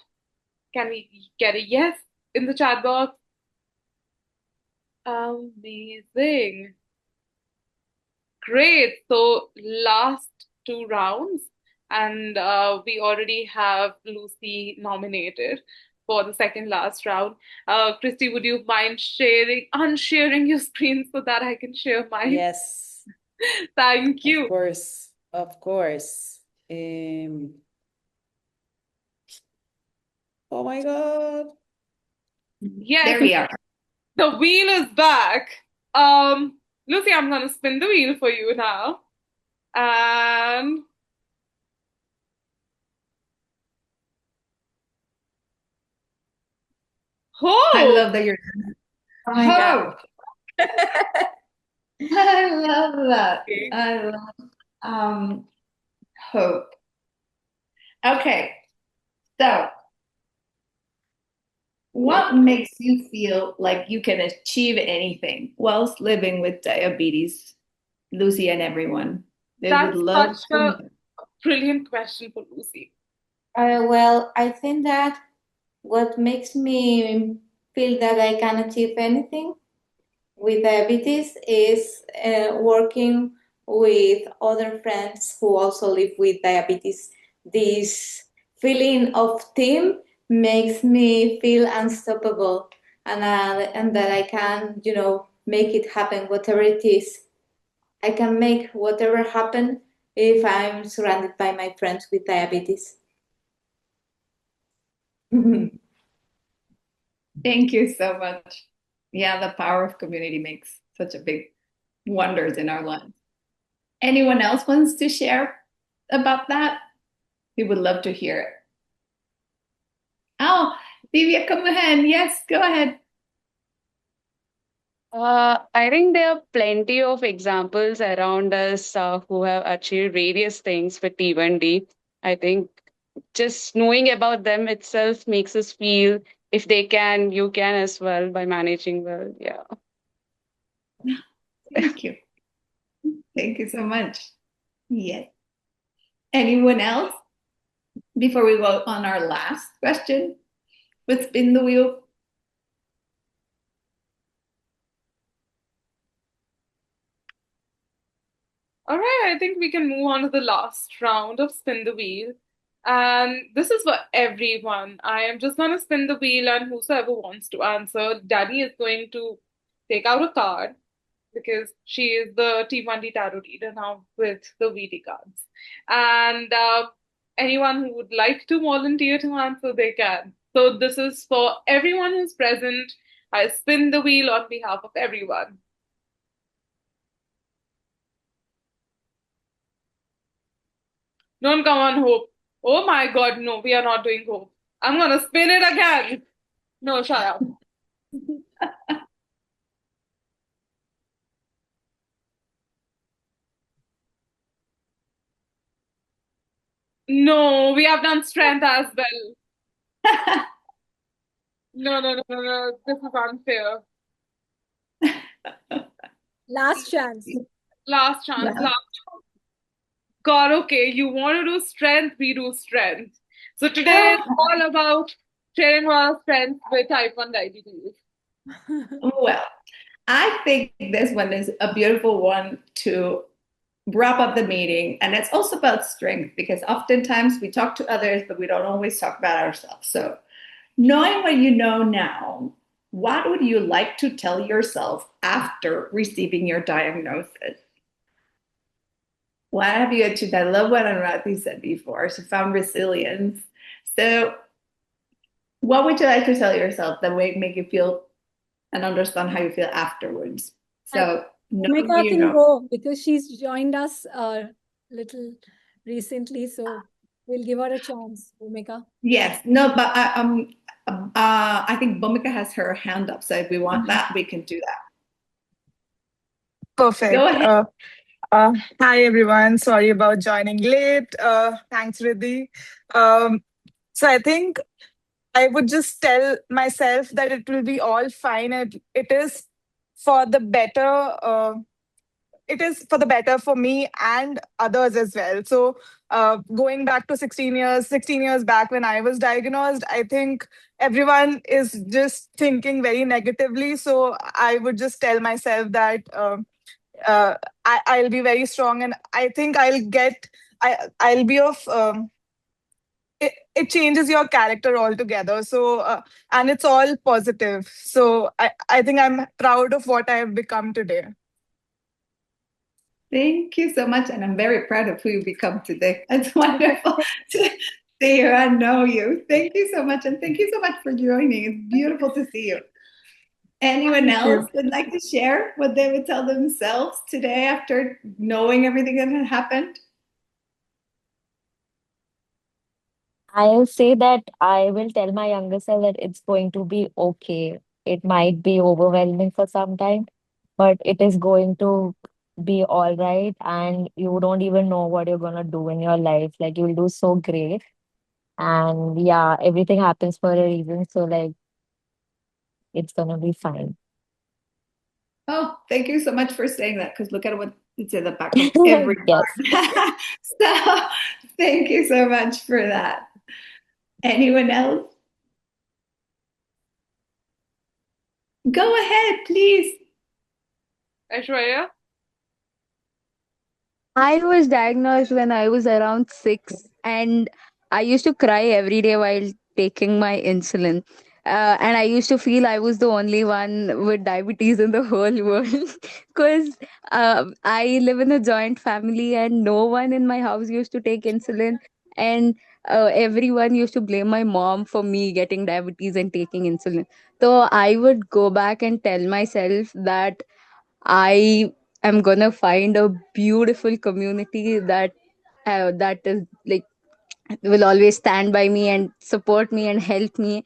Can we get a yes in the chat box? Amazing. Great. So last 2 rounds, and we already have Lucy nominated for the second last round. Christy, would you mind unsharing your screen so that I can share mine? Yes. Thank you. Of course. Of course. Oh my God. Yes. There we are. The wheel is back. Lucy, I'm gonna spin the wheel for you now. And I hope. love that you're Oh my God. hope. I love that. I love hope. Okay, so what makes you feel like you can achieve anything whilst living with diabetes, Lucy and everyone? They would That's love such to a know. brilliant question for Lucy. Well, I think that what makes me feel that I can achieve anything with diabetes is working with other friends who also live with diabetes. This feeling of team makes me feel unstoppable, and that I can, make it happen, whatever it is. I can make whatever happen if I'm surrounded by my friends with diabetes. Thank you so much. Yeah, the power of community makes such a big wonders in our lives. Anyone else wants to share about that? We would love to hear it. Oh, Divya, come ahead. Yes, go ahead. I think there are plenty of examples around us who have achieved various things with T1D. I think just knowing about them itself makes us feel if they can, you can as well by managing well. Yeah. Thank you. Thank you so much. Yes. Anyone else? Before we go on our last question, let's spin the wheel. All right, I think we can move on to the last round of spin the wheel. And this is for everyone. I am just going to spin the wheel, and whosoever wants to answer, Daddy is going to take out a card because she is the T1D tarot reader now with the VD cards. And anyone who would like to volunteer to answer, they can. So this is for everyone who's present. I spin the wheel on behalf of everyone. Don't come on, Hope. Oh my God, no, we are not doing Hope. I'm gonna spin it again. No, shut up. No, we have done strength as well. No, no, no, no, no. This is unfair. Last chance. Last chance, last chance. God, okay, you want to do strength, we do strength. So today it's all about sharing our strength with type 1 diabetes. Well, I think this one is a beautiful one to wrap up the meeting. And it's also about strength because oftentimes we talk to others, but we don't always talk about ourselves. So, knowing what you know now, what would you like to tell yourself after receiving your diagnosis? What have you achieved? I love what Anurati said before. She found resilience. So, what would you like to tell yourself that would make you feel and understand how you feel afterwards? So, knowing what Bhumika you can know. go because she's joined us a little recently, so we'll give her a chance, Bhumika. Yes, no, but I think Bhumika has her hand up, so if we want that, we can do that. Perfect. Go ahead. Hi, everyone. Sorry about joining late. Thanks, Riddhi. So I think I would just tell myself that it will be all fine. It is for the better. It is for the better for me and others as well. So going back to 16 years back when I was diagnosed, I think everyone is just thinking very negatively. So I would just tell myself that. I'll be very strong, and I think I'll be of it changes your character altogether. So and it's all positive. So I think I'm proud of what I have become today. Thank you so much, and I'm very proud of who you become today. It's wonderful to see you and know you. Thank you so much, and thank you so much for joining. It's beautiful to see you. Anyone Thank you. else would like to share what they would tell themselves today after knowing everything that had happened? I'll say that I will tell my younger self that it's going to be okay. It might be overwhelming for some time, but it is going to be all right. And you don't even know what you're gonna do in your life. Like you'll do so great. And yeah, everything happens for a reason. So like it's gonna be fine. Oh, thank you so much for saying that, because look at what it's in the back of everyone. Yes. So thank you so much for that. Anyone else? Go ahead, please. Aishwarya? I was diagnosed when I was around 6, and I used to cry every day while taking my insulin. And I used to feel I was the only one with diabetes in the whole world because I live in a joint family, and no one in my house used to take insulin. And everyone used to blame my mom for me getting diabetes and taking insulin. So I would go back and tell myself that I am gonna find a beautiful community that is like will always stand by me and support me and help me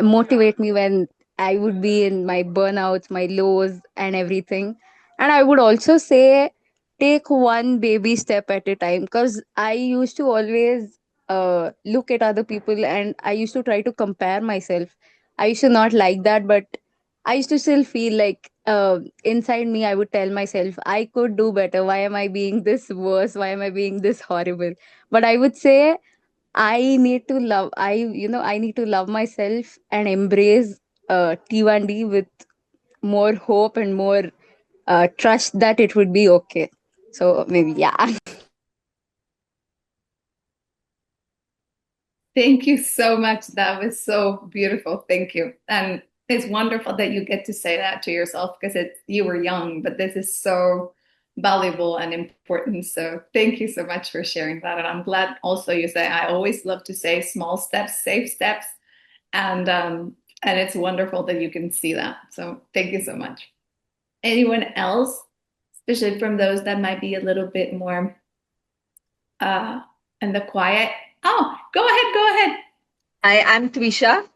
motivate me when I would be in my burnouts, my lows, and everything. And I would also say take one baby step at a time, because I used to always look at other people and I used to try to compare myself. I used to not like that, but I used to still feel like inside me, I would tell myself, I could do better. Why am I being this worse? Why am I being this horrible? But I would say I need to love myself and embrace T1D with more hope and more trust that it would be okay. So maybe, yeah. Thank you so much. That was so beautiful. Thank you. And it's wonderful that you get to say that to yourself, because you were young, but this is so valuable and important. So thank you so much for sharing that. And I'm glad also you say, I always love to say small steps, safe steps. And it's wonderful that you can see that. So thank you so much. Anyone else, especially from those that might be a little bit more uh in the quiet? Oh, go ahead, go ahead. I'm Twisha.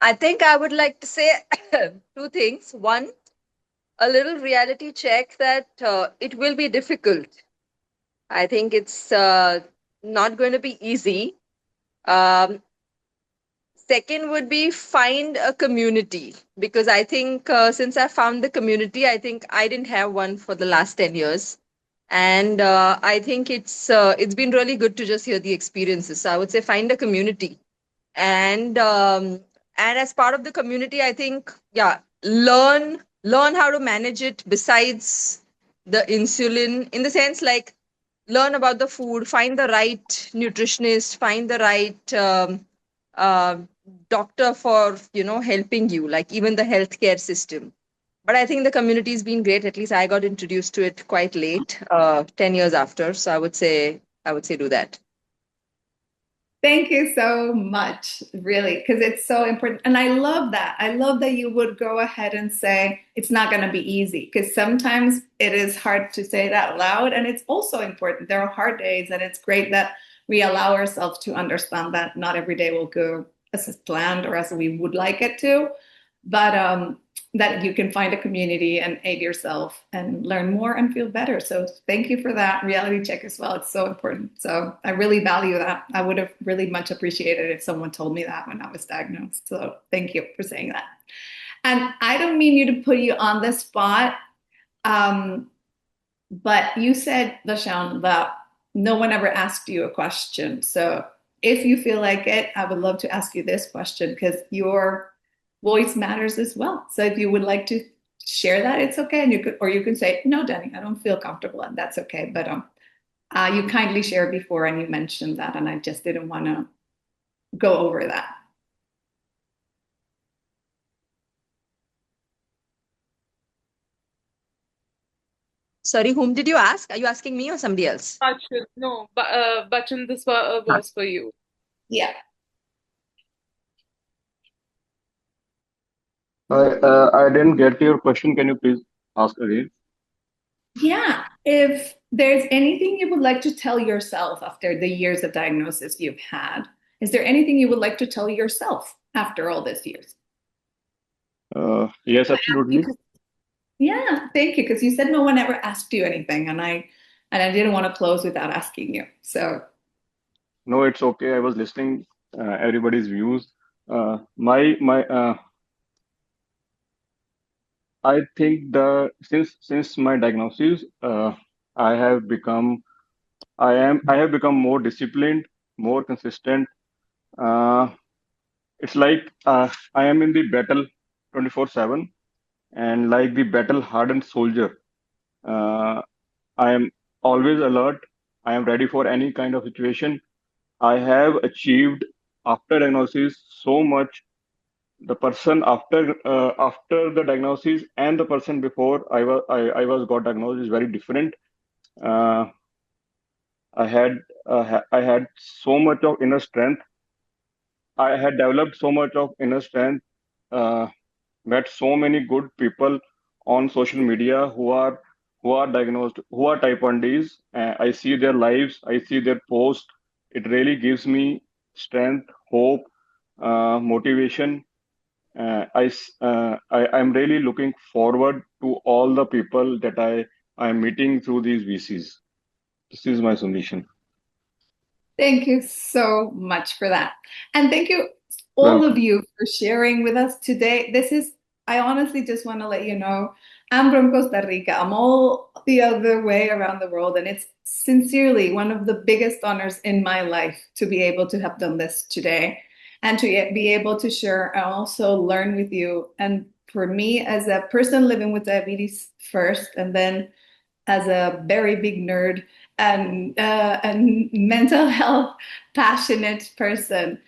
I think I would like to say two things. One, a little reality check that it will be difficult. I think it's not going to be easy. Um, Second would be find a community, because I think since I found the community, I think I didn't have one for the last 10 years. And I think it's been really good to just hear the experiences. So I would say find a community, and as part of the community, I think, yeah, learn how to manage it besides the insulin, in the sense like learn about the food, find the right nutritionist, find the right uh, doctor for helping you, like even the healthcare system. But I think the community has been great. At least I got introduced to it quite late, 10 years after. So I would say do that. Thank you so much, really, because it's so important. And I love that. I love that you would go ahead and say it's not going to be easy, because sometimes it is hard to say it out loud. And it's also important. There are hard days, and it's great that we allow ourselves to understand that not every day will go as planned or as we would like it to. But that you can find a community and aid yourself and learn more and feel better. So thank you for that reality check as well. It's so important. So I really value that. I would have really much appreciated if someone told me that when I was diagnosed. So thank you for saying that. And I don't mean you to put you on the spot, um, but you said, Lashawn, that no one ever asked you a question. So if you feel like it, I would love to ask you this question, because your voice matters as well. So if you would like to share that, it's okay. And you can say, no, Danny, I don't feel comfortable, and that's okay. But you kindly shared before and you mentioned that, and I just didn't want to go over that. Sorry, whom did you ask? Are you asking me or somebody else? Bachchan, no, Bachchan, this was for you. Yeah. I didn't get your question. Can you please ask again? Yeah, if there's anything you would like to tell yourself after the years of diagnosis you've had, is there anything you would like to tell yourself after all these years? Yes, absolutely. Yeah, thank you. Because you said no one ever asked you anything, and I didn't want to close without asking you. So No, it's okay. I was listening everybody's views. My I think the since my diagnosis, I have become I have become more disciplined, more consistent. Uh, it's like I am in the battle 24/7, and like the battle hardened soldier. Uh, I am always alert. I am ready for any kind of situation. I have achieved after diagnosis so much. The person after the diagnosis and the person before I was got diagnosed is very different. Uh, I had so much of inner strength. I had developed so much of inner strength. Uh, Met so many good people on social media who are diagnosed, who are type 1Ds. I see their lives, I see their posts. It really gives me strength, hope, motivation. I'm really looking forward to all the people that I am meeting through these VCs. This is my submission. thank you so much for that. And thank you, all of Welcome. you, for sharing with us today. I honestly just want to let you know, I'm from Costa Rica. I'm all the other way around the world. And it's sincerely one of the biggest honors in my life to be able to have done this today and to be able to share and also learn with you. And for me, as a person living with diabetes first, and then as a very big nerd and mental health passionate person,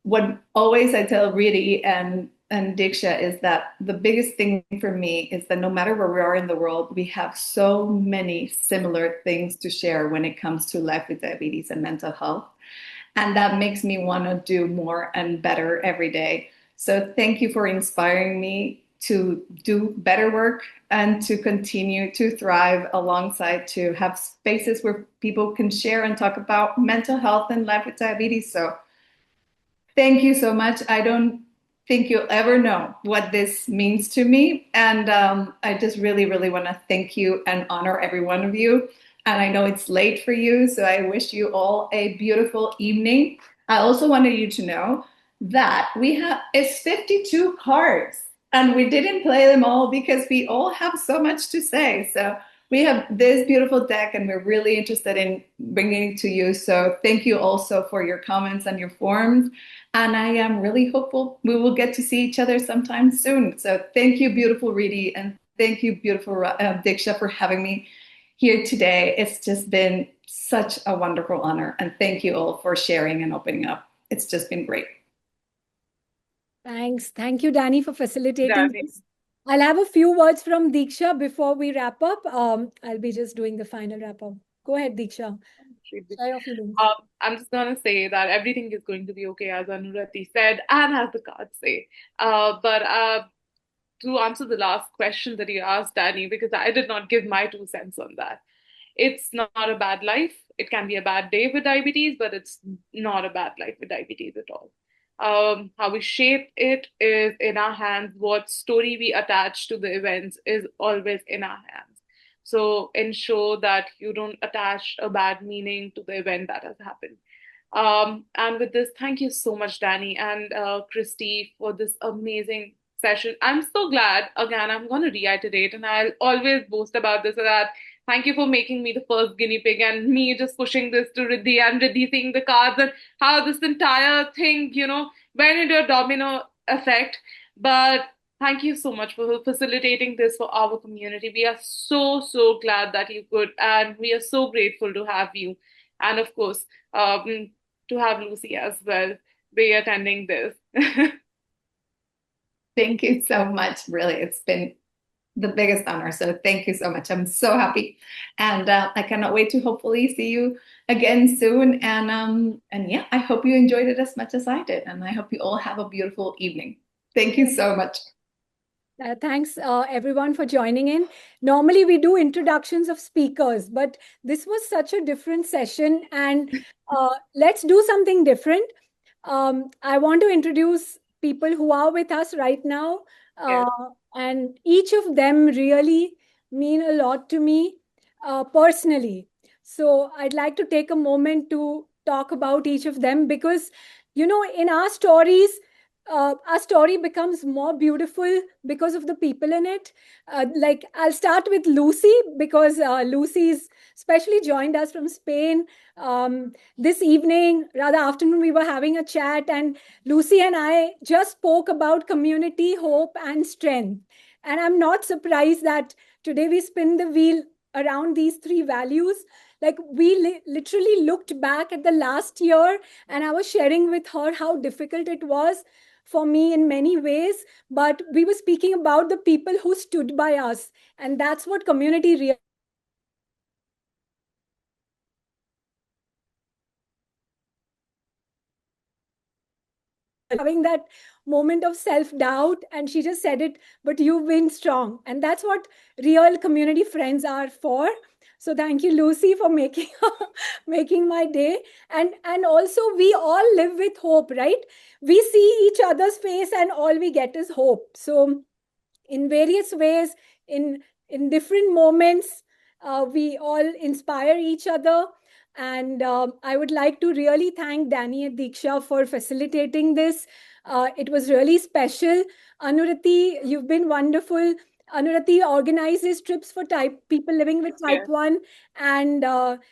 what always I tell Riti and Diksha is that the biggest thing for me is that no matter where we are in the world, we have so many similar things to share when it comes to life with diabetes and mental health. And that makes me want to do more and better every day. So thank you for inspiring me to do better work and to continue to thrive alongside, to have spaces where people can share and talk about mental health and life with diabetes. So thank you so much. I don't think you'll ever know what this means to me. And I just really, really want to thank you and honor every one of you. And I know it's late for you, so I wish you all a beautiful evening. I also wanted you to know that we have it's 52 cards, and we didn't play them all because we all have so much to say. So we have this beautiful deck, and we're really interested in bringing it to you. So thank you also for your comments and your forms. And I am really hopeful we will get to see each other sometime soon. So thank you, beautiful Reedy, and thank you, beautiful Diksha, for having me here today. It's just been such a wonderful honor. And thank you all for sharing and opening up. It's just been great. Thanks. Thank you, Danny, for facilitating Danny. this. I'll have a few words from Diksha before we wrap up. I'll be just doing the final wrap up. Go ahead, Diksha. Share your feelings. I'm just gonna say that everything is going to be okay, as Anurati said, and as the cards say. But to answer the last question that you asked, Danny, because I did not give my 2 cents on that. It's not a bad life. It can be a bad day with diabetes, but it's not a bad life with diabetes at all. How we shape it is in our hands. What story we attach to the events is always in our hands. So ensure that you don't attach a bad meaning to the event that has happened. And with this, thank you so much, Danny and Christy, for this amazing session. I'm so glad. Again, I'm going to reiterate, and I'll always boast about this, that thank you for making me the first guinea pig and me just pushing this to Riddhi and Riddhi seeing the cards and how this entire thing, went into a domino effect. But thank you so much for facilitating this for our community. We are so, so glad that you could, and we are so grateful to have you. And of course, to have Lucy as well be attending this. Thank you so much. Really, it's been the biggest honor. So thank you so much. I'm so happy, and I cannot wait to hopefully see you again soon. And yeah, I hope you enjoyed it as much as I did, and I hope you all have a beautiful evening. Thank you so much. Thanks, everyone, for joining in. Normally, we do introductions of speakers, but this was such a different session, and let's do something different. I want to introduce people who are with us right now, Yes. and each of them really mean a lot to me personally. So, I'd like to take a moment to talk about each of them because, in our story becomes more beautiful because of the people in it. Like, I'll start with Lucy because Lucy's especially joined us from Spain. This evening, rather afternoon, we were having a chat, and Lucy and I just spoke about community, hope, and strength. And I'm not surprised that today we spin the wheel around these three values. Like, we literally looked back at the last year, and I was sharing with her how difficult it was for me in many ways, but we were speaking about the people who stood by us, and that's what community really. Having that moment of self doubt, and she just said it, but you've been strong, and that's what real community friends are for. So thank you, Lucy, for making making my day. And also, we all live with hope, right? We see each other's face and all we get is hope. So in various ways, in different moments, we all inspire each other. And I would like to really thank Danny and Diksha for facilitating this. It was really special. Anurati, you've been wonderful. Anurati organizes trips for type people living with type Yes. 1, and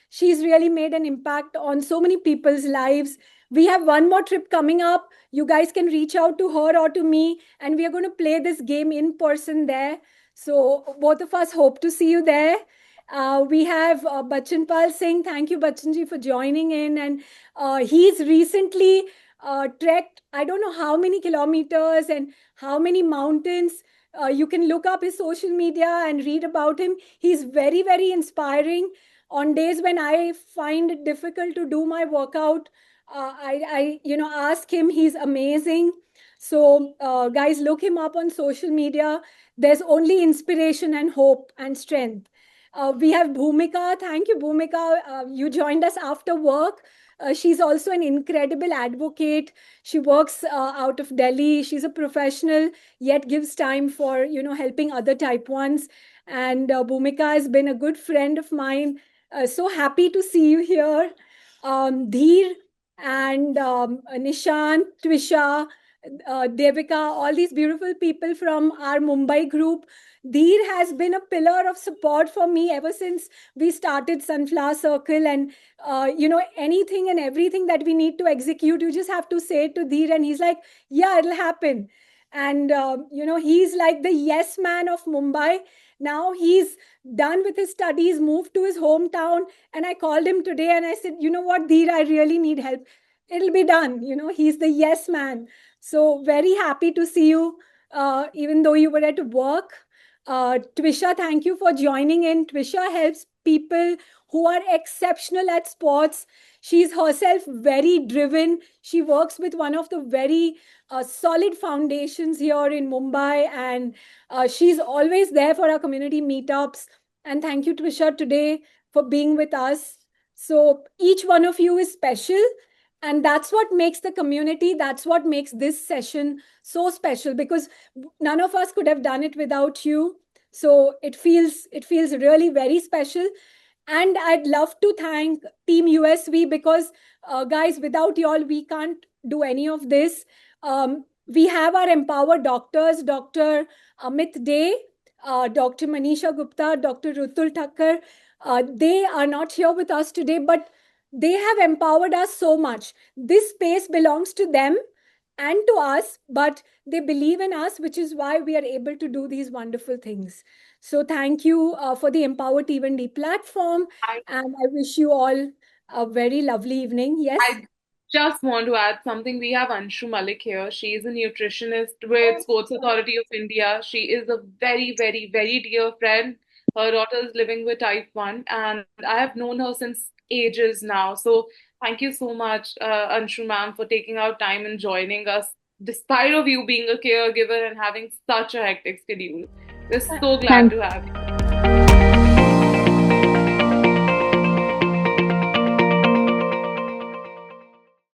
she's really made an impact on so many people's lives. We have one more trip coming up. You guys can reach out to her or to me, and we are going to play this game in person there. So both of us hope to see you there. We have Bachchan Pal saying thank you, Bachchanji, for joining in. And he's recently trekked, I don't know how many kilometers and how many mountains. You can look up his social media and read about him. He's very, very inspiring. On days when I find it difficult to do my workout, ask him. He's amazing. So, guys, look him up on social media. There's only inspiration and hope and strength. We have Bhumika. Thank you, Bhumika. You joined us after work. She's also an incredible advocate. She works out of Delhi. She's a professional, yet gives time for helping other type ones. And Bhumika has been a good friend of mine. So happy to see you here. Dheer and Nishant, Twisha, Devika, all these beautiful people from our Mumbai group. Dheer has been a pillar of support for me ever since we started Sunflower Circle. And, anything and everything that we need to execute, you just have to say it to Dheer, and he's like, yeah, it'll happen. And, he's like the yes man of Mumbai. Now he's done with his studies, moved to his hometown. And I called him today and I said, you know what, Dheer, I really need help. It'll be done. He's the yes man. So very happy to see you, even though you were at work. Twisha, thank you for joining in. Twisha helps people who are exceptional at sports. She's herself very driven. She works with one of the very solid foundations here in Mumbai, and she's always there for our community meetups. And thank you, Twisha, today for being with us. So each one of you is special, and that's what makes the community, that's what makes this session so special, because none of us could have done it without you. So it feels really very special. And I'd love to thank Team USV because, guys, without y'all, we can't do any of this. We have our Empower doctors, Dr. Amit Day, Dr. Manisha Gupta, Dr. Rutul Thakkar. They are not here with us today, but they have empowered us so much. This space belongs to them and to us, but they believe in us, which is why we are able to do these wonderful things. So thank you for the Empower T1D platform, I, and I wish you all a very lovely evening. Yes. I just want to add something. We have Anshu Malik here. She is a nutritionist with Oh, Sports Authority of India. She is a very, very, very dear friend. Her daughter is living with type 1, and I have known her since ages now. So thank you so much, Anshu ma'am, for taking out time and joining us despite of you being a caregiver and having such a hectic schedule. We're so glad to have you.